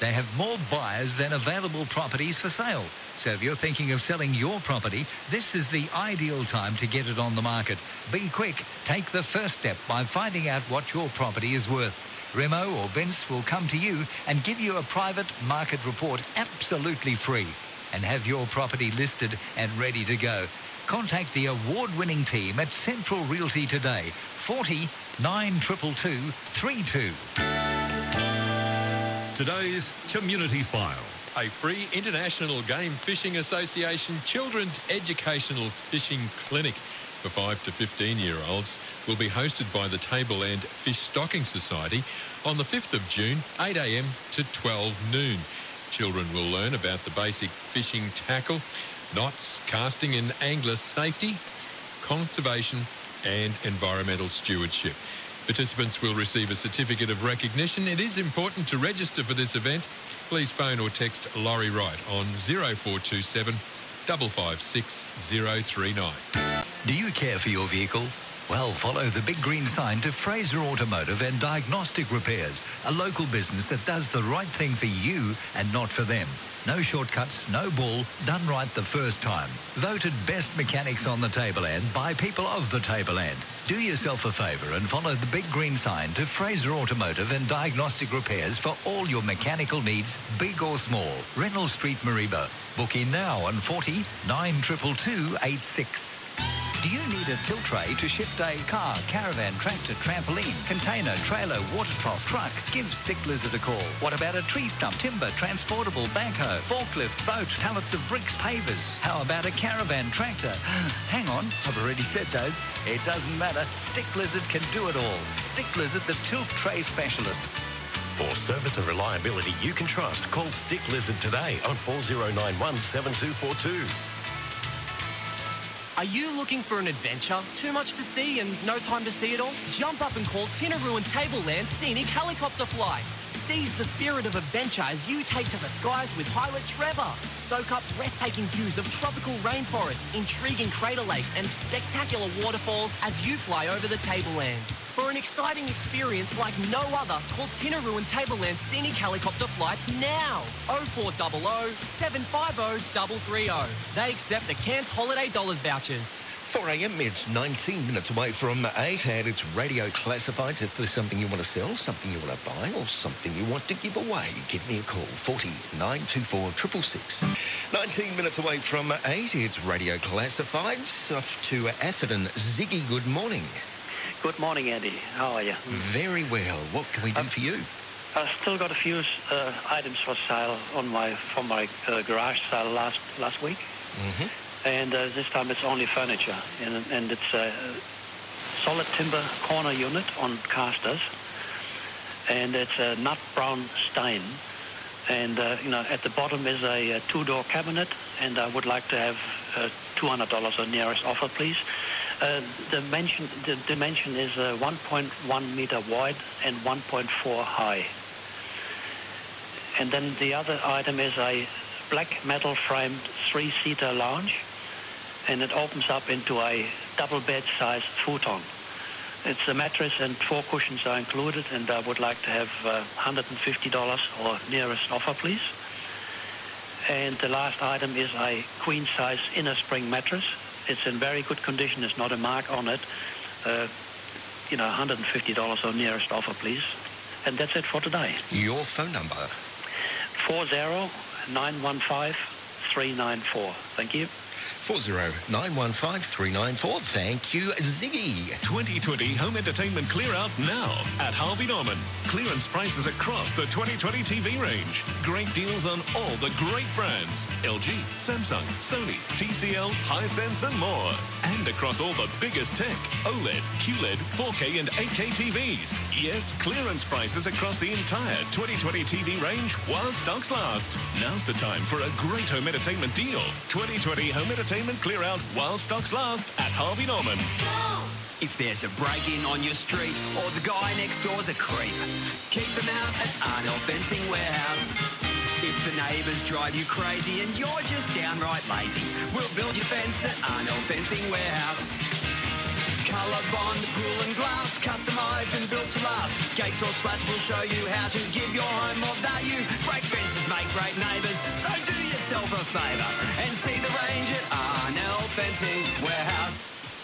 They have more buyers than available properties for sale. So if you're thinking of selling your property, this is the ideal time to get it on the market. Be quick. Take the first step by finding out what your property is worth. Remo or Vince will come to you and give you a private market report absolutely free and have your property listed and ready to go. Contact the award-winning team at Central Realty today. 40 922 32. Today's Community File, a free International Game Fishing Association children's educational fishing clinic for 5 to 15-year-olds will be hosted by the Tableland Fish Stocking Society on the 5th of June, 8 a.m. to 12 noon. Children will learn about the basic fishing tackle, knots, casting and angler safety, conservation and environmental stewardship. Participants will receive a certificate of recognition. It is important to register for this event. Please phone or text Laurie Wright on 0427 556 039. Do you care for your vehicle? Well, follow the big green sign to Fraser Automotive and Diagnostic Repairs, a local business that does the right thing for you and not for them. No shortcuts, no bull, done right the first time. Voted best mechanics on the Tableland by people of the Tableland. Do yourself a favour and follow the big green sign to Fraser Automotive and Diagnostic Repairs for all your mechanical needs, big or small. Reynolds Street, Mareeba. Book in now on 40 922 86. Do you need a tilt tray to shift a car, caravan, tractor, trampoline, container, trailer, water trough, truck? Give Stick Lizard a call. What about a tree stump, timber, transportable, backhoe, forklift, boat, pallets of bricks, pavers? How about a caravan tractor? Hang on, I've already said those. It doesn't matter. Stick Lizard can do it all. Stick Lizard, the tilt tray specialist. For service and reliability you can trust, call Stick Lizard today on 4091 7242. Are you looking for an adventure? Too much to see and no time to see it all? Jump up and call Tinaroo and Tableland Scenic Helicopter Flights. Seize the spirit of adventure as you take to the skies with pilot Trevor. Soak up breathtaking views of tropical rainforests, intriguing crater lakes and spectacular waterfalls as you fly over the Tablelands. For an exciting experience like no other, call Tinaroo and Tableland Scenic Helicopter Flights now. 0400 750 330. They accept the Cairns Holiday Dollars vouchers. 4 a.m, it's 19 minutes away from 8 and it's radio classifieds. If there's something you want to sell, something you want to buy or something you want to give away, give me a call. 40 924 666. 19 minutes away from 8, it's radio classifieds. Off to Atherton. Ziggy, good morning. Good morning, Andy. How are you? Very well. What can we do for you? I've still got a few items for sale from my garage sale last week. Mm-hmm. And this time it's only furniture. And it's a solid timber corner unit on casters. And it's a nut brown stone. And, at the bottom is a two-door cabinet, and I would like to have $200 on nearest offer, please. The dimension is 1.1 meter wide and 1.4 high. And then the other item is a black metal framed 3-seater lounge, and it opens up into a double bed size futon. It's a mattress and 4 cushions are included, and I would like to have $150 or nearest offer, please. And the last item is a queen size inner spring mattress. It's in very good condition. There's not a mark on it. $150 or nearest offer, please. And that's it for today. Your phone number? 40-915-394. Thank you. 40-915-394. Thank you, Ziggy. 2020 home entertainment clear out now at Harvey Norman. Clearance prices across the 2020 TV range. Great deals on all the great brands. LG, Samsung, Sony, TCL, Hisense and more. And across all the biggest tech. OLED, QLED, 4K and 8K TVs. Yes, clearance prices across the entire 2020 TV range while stocks last. Now's the time for a great home entertainment deal. 2020 home entertainment clear out while stocks last at Harvey Norman. If there's a break-in on your street or the guy next door's a creep, keep them out at Arnell Fencing Warehouse. If the neighbours drive you crazy and you're just downright lazy, we'll build your fence at Arnell Fencing Warehouse. Colour bond, pool and glass, customised and built to last. Gates or slats will show you how to give your home more value. Great fences make great neighbours, so do yourself a favour and see the range at Arnell Fencing Warehouse.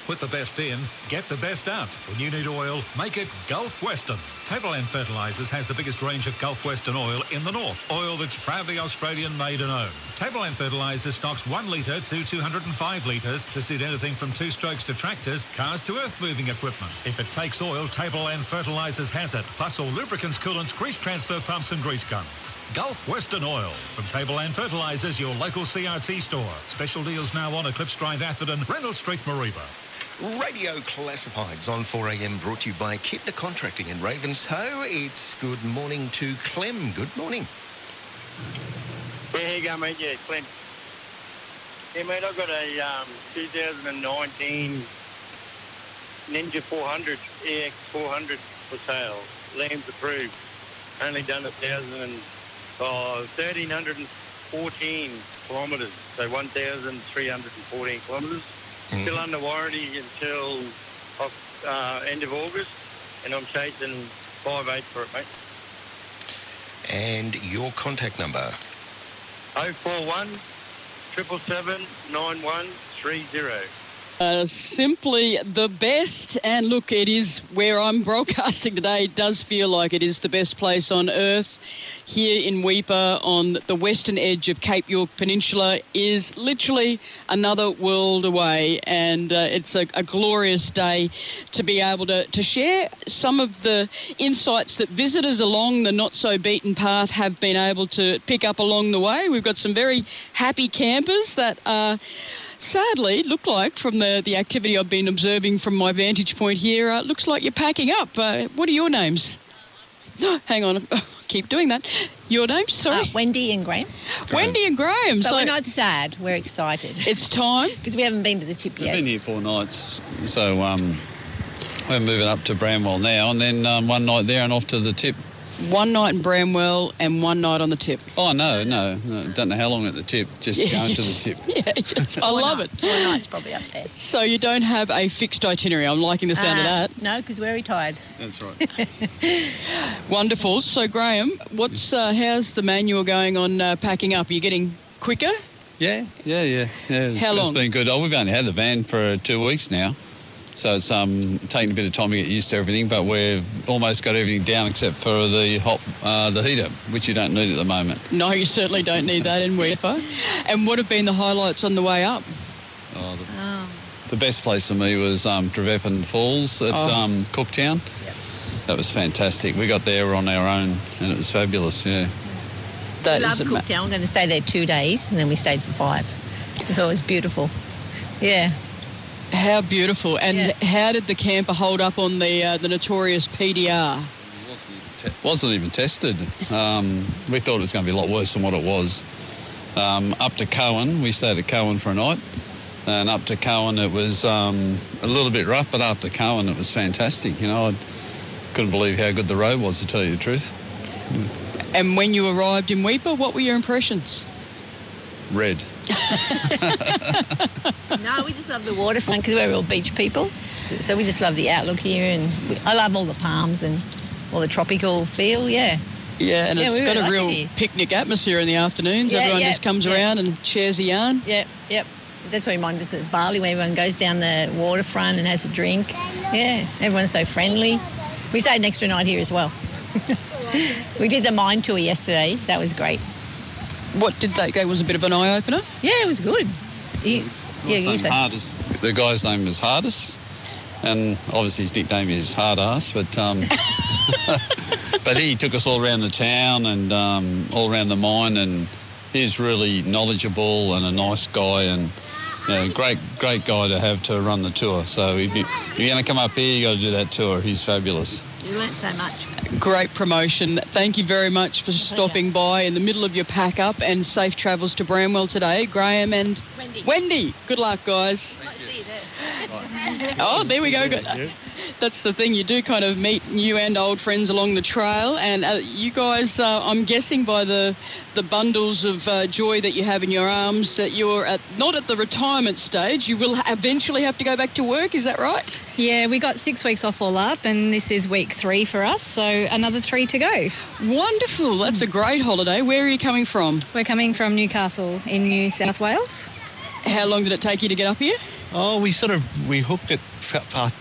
Put the best in, get the best out. When you need oil, make it Gulf Western. Tableland Fertilisers has the biggest range of Gulf Western oil in the north. Oil that's proudly Australian made and owned. Tableland Fertilisers stocks 1 litre to 205 litres to suit anything from 2-strokes to tractors, cars to earth-moving equipment. If it takes oil, Tableland Fertilisers has it. Plus all lubricants, coolants, grease transfer pumps and grease guns. Gulf Western Oil. From Tableland Fertilisers, your local CRT store. Special deals now on Eclipse Drive, Atherton, Reynolds Street, Mareeba. Radio Classifieds on 4am brought to you by Kidner Contracting in Ravenshoe. It's good morning to Clem. Good morning. Yeah, here you go, mate. Yeah, Clem. Yeah, mate, I've got a 2019 Ninja 400, EX 400 for sale. Lambs approved. Only done 1,314 kilometres, so 1,314 kilometres. Still under warranty until end of August, and I'm chasing 5.8 for it, mate. And your contact number? 041 777 9130. Simply the best. And look, it is where I'm broadcasting today. It does feel like it is the best place on earth. Here in Weipa on the western edge of Cape York Peninsula is literally another world away, and it's a glorious day to be able to share some of the insights that visitors along the not-so-beaten path have been able to pick up along the way. We've got some very happy campers that are sadly look like, from the activity I've been observing from my vantage point here, looks like you're packing up. What are your names? Hang on. Keep doing that. Your names, sorry? Wendy and Graham. Wendy and Graham. But we're not sad. We're excited. It's time. Because we haven't been to the tip yet. We've been here 4 nights, so we're moving up to Bramwell now, and then 1 night there and off to the tip. 1 night in Bramwell and 1 night on the tip. Oh, no. Don't know how long at the tip, just going to the tip. Yes, I love it. 4 nights probably up there. So you don't have a fixed itinerary. I'm liking the sound of that. No, because we're retired. That's right. Wonderful. So, Graham, how's the manual going on packing up? Are you getting quicker? Yeah. How long? It's been good. We've only had the van for 2 weeks now. So it's taken a bit of time to get used to everything, but we've almost got everything down except for the heater, which you don't need at the moment. No, you certainly don't need that in Weipa. And what have been the highlights on the way up? The best place for me was Trevepan Falls at Cooktown. Yep. That was fantastic. We got there on our own, and it was fabulous, yeah. We love Cooktown. We're going to stay there 2 days, and then we stayed for 5. I thought it was beautiful. Yeah. How beautiful. And how did the camper hold up on the notorious PDR? wasn't even tested. We thought it was going to be a lot worse than what it was. Up to Cowan, we stayed at Cowan for a night. And up to Cowan, it was a little bit rough, but up to Cowan, it was fantastic. You know, I couldn't believe how good the road was, to tell you the truth. And when you arrived in Weipa, what were your impressions? Red. No, we just love the waterfront because we're all beach people. So we just love the outlook here, and I love all the palms and all the tropical feel, Yeah, and it's got a real picnic atmosphere in the afternoons. Everyone just comes around and shares a yarn. Yep. That's what reminds us of Bali, where everyone goes down the waterfront and has a drink. Yeah, everyone's so friendly. We stayed an extra night here as well. We did the mine tour yesterday. That was great. What did that go? Was a bit of an eye-opener? Yeah, it was good. You say. Hardest. The guy's name was Hardest, and obviously his nickname is Hard Ass, but but he took us all around the town and all around the mine, and he's really knowledgeable and a nice guy, and great guy to have to run the tour. So if you're going to come up here, you got to do that tour. He's fabulous. You learnt so much. Great promotion. Thank you very much for stopping by in the middle of your pack-up, and safe travels to Bramwell today. Graham and Wendy. Good luck, guys. Oh, there we go. That's the thing. You do kind of meet new and old friends along the trail, and you guys, I'm guessing by the bundles of joy that you have in your arms, that you're not at the retirement stage. You will eventually have to go back to work. Is that right? Yeah, we got 6 weeks off all up, and this is week 3 for us, so another 3 to go. Wonderful. That's a great holiday. Where are you coming from? We're coming from Newcastle in New South Wales. How long did it take you to get up here? Oh, we hooked it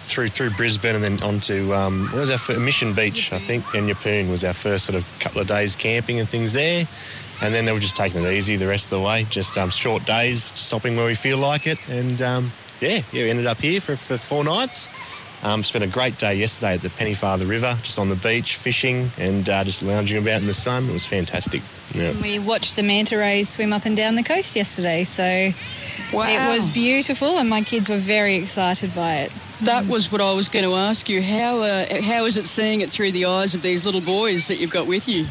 through Brisbane and then onto, what was our first, Mission Beach, I think, and Yeppoon was our first sort of couple of days camping and things there. And then they were just taking it easy the rest of the way, just short days, stopping where we feel like it. And, we ended up here for 4 nights. Spent a great day yesterday at the Pennyfather River, just on the beach, fishing and just lounging about in the sun. It was fantastic. Yeah. We watched the manta rays swim up and down the coast yesterday, so wow. It was beautiful, and my kids were very excited by it. That was what I was going to ask you. How is it seeing it through the eyes of these little boys that you've got with you?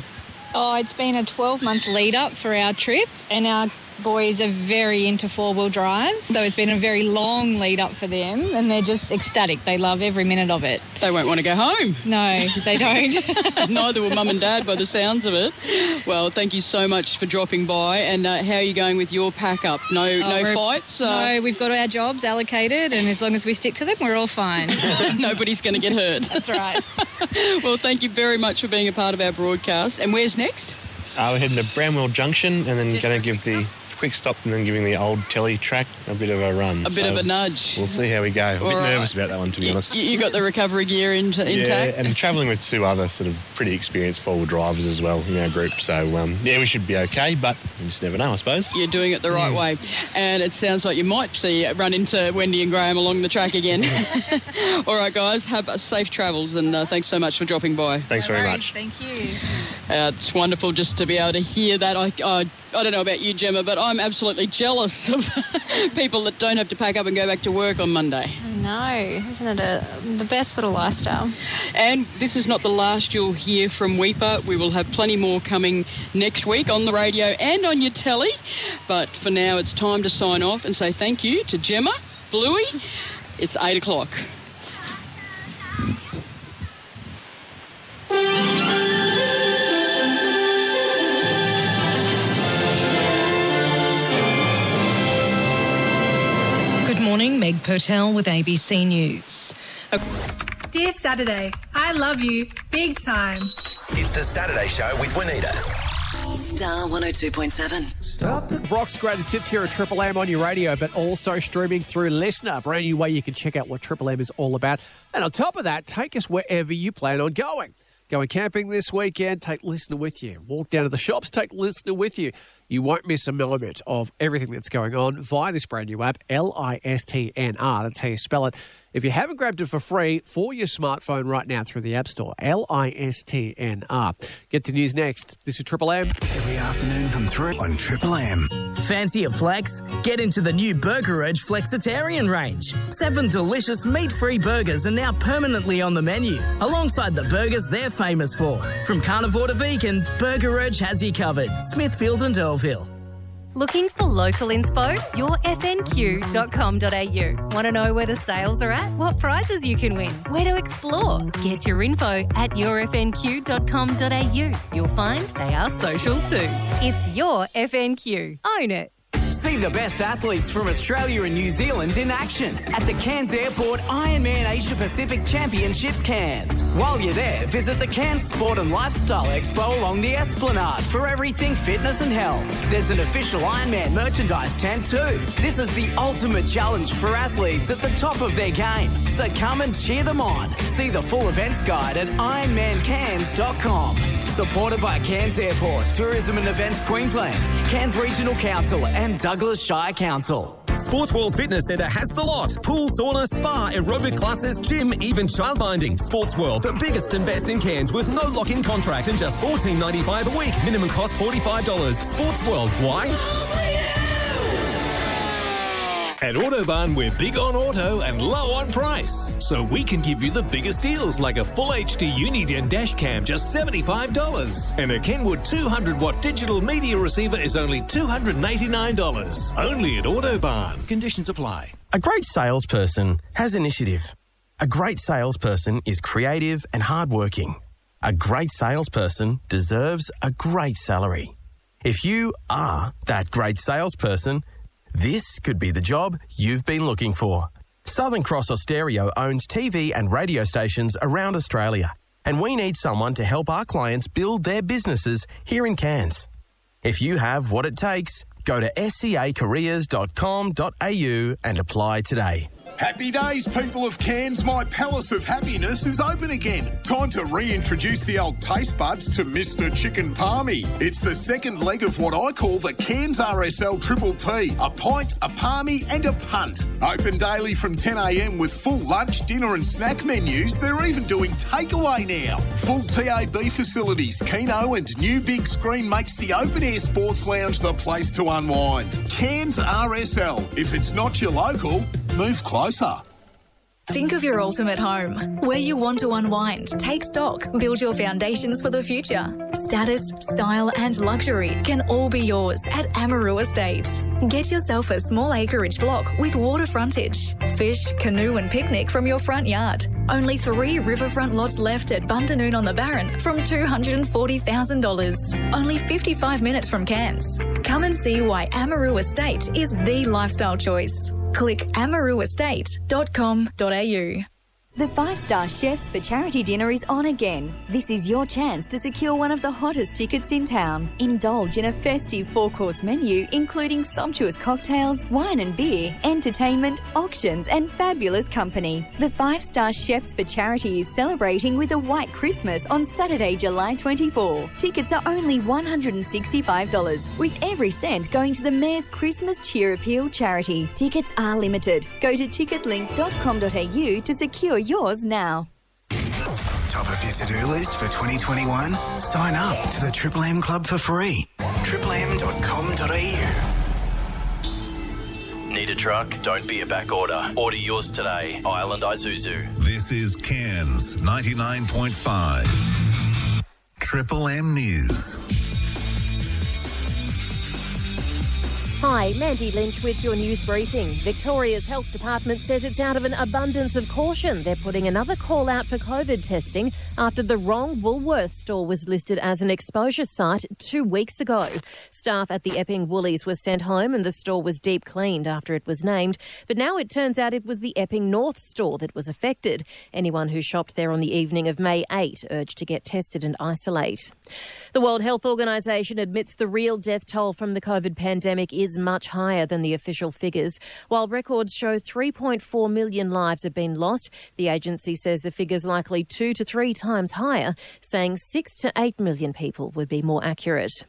Oh, it's been a 12-month lead-up for our trip, and our boys are very into four-wheel drives, so it's been a very long lead-up for them, and they're just ecstatic. They love every minute of it. They won't want to go home. No, they don't. Neither will Mum and Dad by the sounds of it. Well, thank you so much for dropping by, and how are you going with your pack-up? No fights? No, we've got our jobs allocated, and as long as we stick to them, we're all fine. Nobody's going to get hurt. That's right. Well, thank you very much for being a part of our broadcast. And where's next? We're heading to Bramwell Junction and then going to give the quick stop and then giving the old telly track a bit of a run. A bit of a nudge. We'll see how we go. I'm a bit nervous about that one, to be honest. You got the recovery gear intact? Yeah, and travelling with 2 other sort of pretty experienced four-wheel drivers as well in our group. So, we should be okay, but you just never know, I suppose. You're doing it the right way. And it sounds like you might run into Wendy and Graham along the track again. All right, guys, have safe travels, and thanks so much for dropping by. Thanks very much. Thank you. It's wonderful just to be able to hear that. I don't know about you, Gemma, but I'm absolutely jealous of people that don't have to pack up and go back to work on Monday. I know. Isn't it the best sort of lifestyle? And this is not the last you'll hear from Weipa. We will have plenty more coming next week on the radio and on your telly. But for now, it's time to sign off and say thank you to Gemma, Bluey. It's 8 o'clock. Good morning, Meg Purtell with ABC News. Dear Saturday, I love you big time. It's the Saturday Show with Juanita. Star 102.7. Stop the Brock's greatest hits here at Triple M on your radio, but also streaming through Listener. A brand new way you can check out what Triple M is all about. And on top of that, take us wherever you plan on going. Going camping this weekend, take Listener with you. Walk down to the shops, take Listener with you. You won't miss a moment of everything that's going on via this brand new app, LISTNR. That's how you spell it. If you haven't grabbed it for free for your smartphone right now through the App Store, LISTNR. Get to news next. This is Triple M. Every afternoon from 3 on Triple M. Fancy a flex? Get into the new Burger Edge Flexitarian range. 7 delicious meat-free burgers are now permanently on the menu, alongside the burgers they're famous for. From carnivore to vegan, Burger Edge has you covered. Smithfield and Earlville. Looking for local inspo? You're fnq.com.au. Want to know where the sales are at? What prizes you can win? Where to explore? Get your info at yourfnq.com.au. You'll find they are social too. It's your FNQ. Own it. See the best athletes from Australia and New Zealand in action at the Cairns Airport Ironman Asia Pacific Championship Cairns. While you're there, visit the Cairns Sport and Lifestyle Expo along the Esplanade for everything fitness and health. There's an official Ironman merchandise tent too. This is the ultimate challenge for athletes at the top of their game. So come and cheer them on. See the full events guide at ironmancairns.com. Supported by Cairns Airport, Tourism and Events Queensland, Cairns Regional Council and Douglas Shire Council. Sports World Fitness Centre has the lot. Pool, sauna, spa, aerobic classes, gym, even childminding. Sports World, the biggest and best in Cairns with no lock-in contract and just $14.95 a week. Minimum cost $45. Sports World, why? At Autobarn, we're big on auto and low on price. So we can give you the biggest deals like a full HD Uniden dash cam, just $75. And a Kenwood 200-watt digital media receiver is only $289. Only at Autobarn. Conditions apply. A great salesperson has initiative. A great salesperson is creative and hardworking. A great salesperson deserves a great salary. If you are that great salesperson, this could be the job you've been looking for. Southern Cross Austereo owns TV and radio stations around Australia, and we need someone to help our clients build their businesses here in Cairns. If you have what it takes, go to scacareers.com.au and apply today. Happy days, people of Cairns. My Palace of Happiness is open again. Time to reintroduce the old taste buds to Mr. Chicken Palmy. It's the second leg of what I call the Cairns RSL Triple P. A pint, a palmy and a punt. Open daily from 10 a.m. with full lunch, dinner and snack menus. They're even doing takeaway now. Full TAB facilities, Keno and new big screen makes the open air sports lounge the place to unwind. Cairns RSL. If it's not your local, move closer. Think of your ultimate home, where you want to unwind, take stock, build your foundations for the future. Status, style and luxury can all be yours at Amaroo Estate. Get yourself a small acreage block with water frontage. Fish, canoe and picnic from your front yard. Only 3 riverfront lots left at Bundanoon on the Barron from $240,000. Only 55 minutes from Cairns. Come and see why Amaroo Estate is the lifestyle choice. Click amarooestate.com.au. The 5-Star Chefs for Charity Dinner is on again. This is your chance to secure one of the hottest tickets in town. Indulge in a festive 4-course menu, including sumptuous cocktails, wine and beer, entertainment, auctions and fabulous company. The 5-Star Chefs for Charity is celebrating with a White Christmas on Saturday, July 24. Tickets are only $165, with every cent going to the Mayor's Christmas Cheer Appeal charity. Tickets are limited. Go to ticketlink.com.au to secure yours now. Top of your to-do list for 2021? Sign up to the Triple M Club for free. triplem.com.au. Need a truck? Don't be a back order. Order yours today. Island Isuzu. This is Cairns 99.5. Triple M News. Hi, Mandy Lynch with your news briefing. Victoria's Health Department says it's out of an abundance of caution. They're putting another call out for COVID testing after the wrong Woolworths store was listed as an exposure site 2 weeks ago. Staff at the Epping Woolies were sent home and the store was deep cleaned after it was named. But now it turns out it was the Epping North store that was affected. Anyone who shopped there on the evening of May 8 urged to get tested and isolate. The World Health Organisation admits the real death toll from the COVID pandemic is much higher than the official figures. While records show 3.4 million lives have been lost, the agency says the figure's likely 2 to 3 times higher, saying 6 to 8 million people would be more accurate.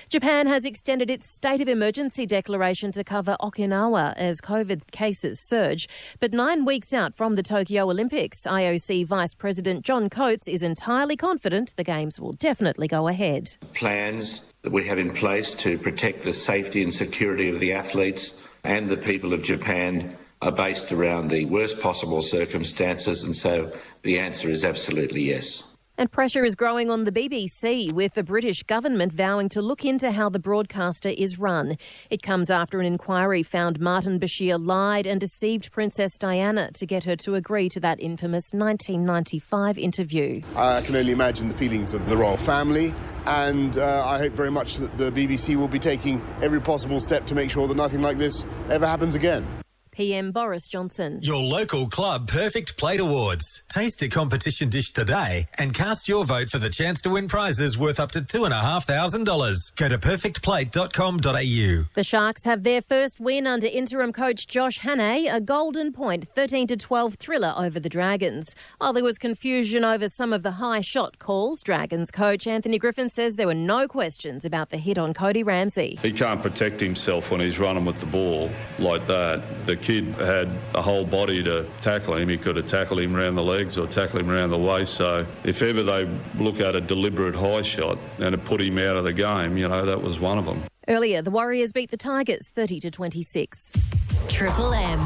Japan has extended its state of emergency declaration to cover Okinawa as COVID cases surge. But 9 weeks out from the Tokyo Olympics, IOC Vice President John Coates is entirely confident the Games will definitely go ahead. Plans that we have in place to protect the safety and security of the athletes and the people of Japan are based around the worst possible circumstances, and so the answer is absolutely yes. And pressure is growing on the BBC, with the British government vowing to look into how the broadcaster is run. It comes after an inquiry found Martin Bashir lied and deceived Princess Diana to get her to agree to that infamous 1995 interview. I can only imagine the feelings of the royal family, and I hope very much that the BBC will be taking every possible step to make sure that nothing like this ever happens again. PM Boris Johnson. Your local club Perfect Plate Awards. Taste a competition dish today and cast your vote for the chance to win prizes worth up to $2,500. Go to perfectplate.com.au. The Sharks have their first win under interim coach Josh Hannay, a golden point 13-12 thriller over the Dragons. While there was confusion over some of the high shot calls, Dragons coach Anthony Griffin says there were no questions about the hit on Cody Ramsey. He can't protect himself when he's running with the ball like that. The kid had a whole body to tackle him. He could have tackled him around the legs or tackled him around the waist. So if ever they look at a deliberate high shot and it put him out of the game, that was one of them. Earlier, the Warriors beat the Tigers 30-26. Triple M.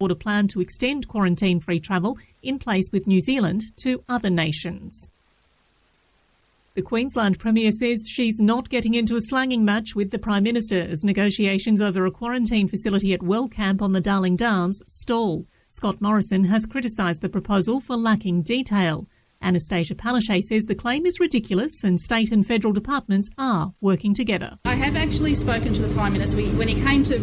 A plan to extend quarantine-free travel in place with New Zealand to other nations. The Queensland Premier says she's not getting into a slanging match with the Prime Minister as negotiations over a quarantine facility at Well Camp on the Darling Downs stall. Scott Morrison has criticised the proposal for lacking detail. Anastasia Palaszczuk says the claim is ridiculous and state and federal departments are working together. I have actually spoken to the Prime Minister. When he came to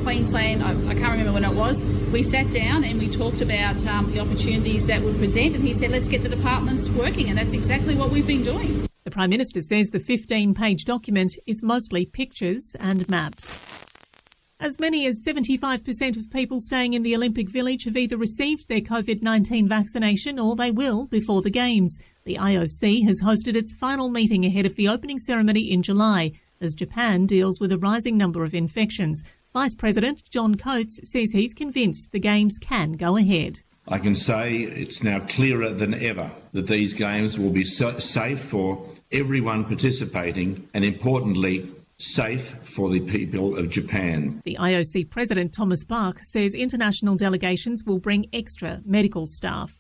Queensland, I can't remember when it was, we sat down and we talked about the opportunities that would present, and he said, let's get the departments working, and that's exactly what we've been doing. The Prime Minister says the 15-page document is mostly pictures and maps. As many as 75% of people staying in the Olympic Village have either received their COVID-19 vaccination or they will before the Games. The IOC has hosted its final meeting ahead of the opening ceremony in July as Japan deals with a rising number of infections. Vice President John Coates says he's convinced the Games can go ahead. I can say it's now clearer than ever that these games will be safe for everyone participating and, importantly, safe for the people of Japan. The IOC President Thomas Bach says international delegations will bring extra medical staff.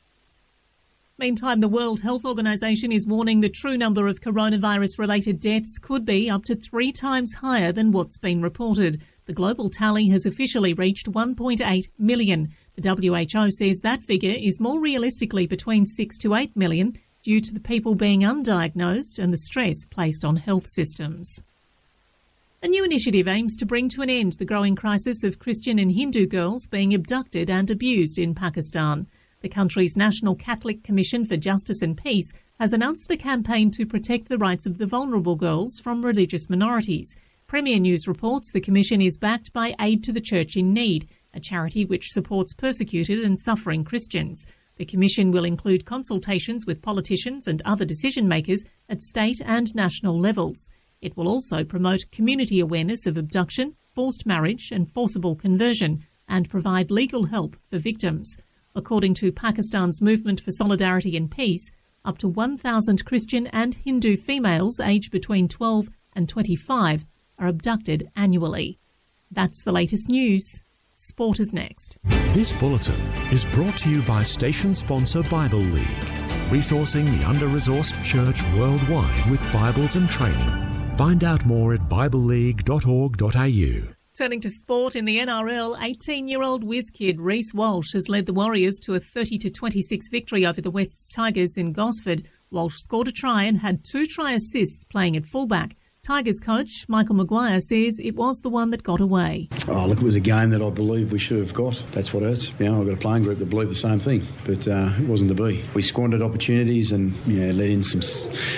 Meantime, the World Health Organization is warning the true number of coronavirus-related deaths could be up to 3 times higher than what's been reported. The global tally has officially reached 1.8 million. The WHO says that figure is more realistically between 6 to 8 million due to the people being undiagnosed and the stress placed on health systems. A new initiative aims to bring to an end the growing crisis of Christian and Hindu girls being abducted and abused in Pakistan. The country's National Catholic Commission for Justice and Peace has announced a campaign to protect the rights of the vulnerable girls from religious minorities. Premier News reports the commission is backed by Aid to the Church in Need, a charity which supports persecuted and suffering Christians. The commission will include consultations with politicians and other decision-makers at state and national levels. It will also promote community awareness of abduction, forced marriage and forcible conversion, and provide legal help for victims. According to Pakistan's Movement for Solidarity and Peace, up to 1,000 Christian and Hindu females aged between 12 and 25 are abducted annually. That's the latest news. Sport is next. This bulletin is brought to you by station sponsor Bible League, resourcing the under-resourced church worldwide with Bibles and training. Find out more at bibleleague.org.au. Turning to sport in the NRL, 18-year-old whiz kid Reece Walsh has led the Warriors to a 30-26 victory over the Wests Tigers in Gosford. Walsh scored a try and had 2 try assists playing at fullback. Tigers coach Michael Maguire says it was the one that got away. Oh, look, it was a game that I believe we should have got. That's what hurts. I've got a playing group that believed the same thing, but it wasn't to be. We squandered opportunities and let in some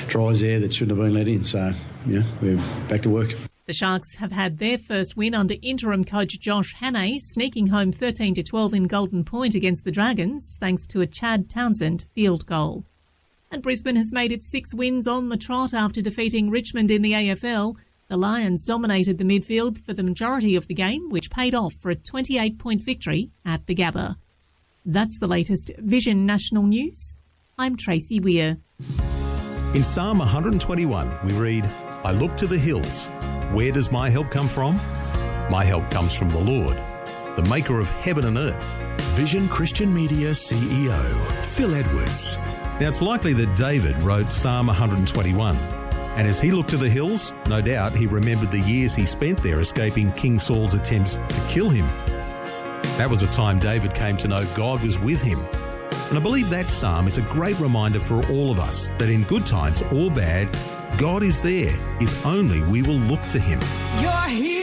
tries there that shouldn't have been let in. So, we're back to work. The Sharks have had their first win under interim coach Josh Hannay, sneaking home 13-12 in Golden Point against the Dragons, thanks to a Chad Townsend field goal. And Brisbane has made its 6 wins on the trot after defeating Richmond in the AFL. The Lions dominated the midfield for the majority of the game, which paid off for a 28-point victory at the Gabba. That's the latest Vision National News. I'm Tracy Weir. In Psalm 121, we read, I look to the hills. Where does my help come from? My help comes from the Lord, the maker of heaven and earth. Vision Christian Media CEO, Phil Edwards. Now, it's likely that David wrote Psalm 121. And as he looked to the hills, no doubt he remembered the years he spent there escaping King Saul's attempts to kill him. That was a time David came to know God was with him. And I believe that psalm is a great reminder for all of us that in good times or bad, God is there if only we will look to him. You're here.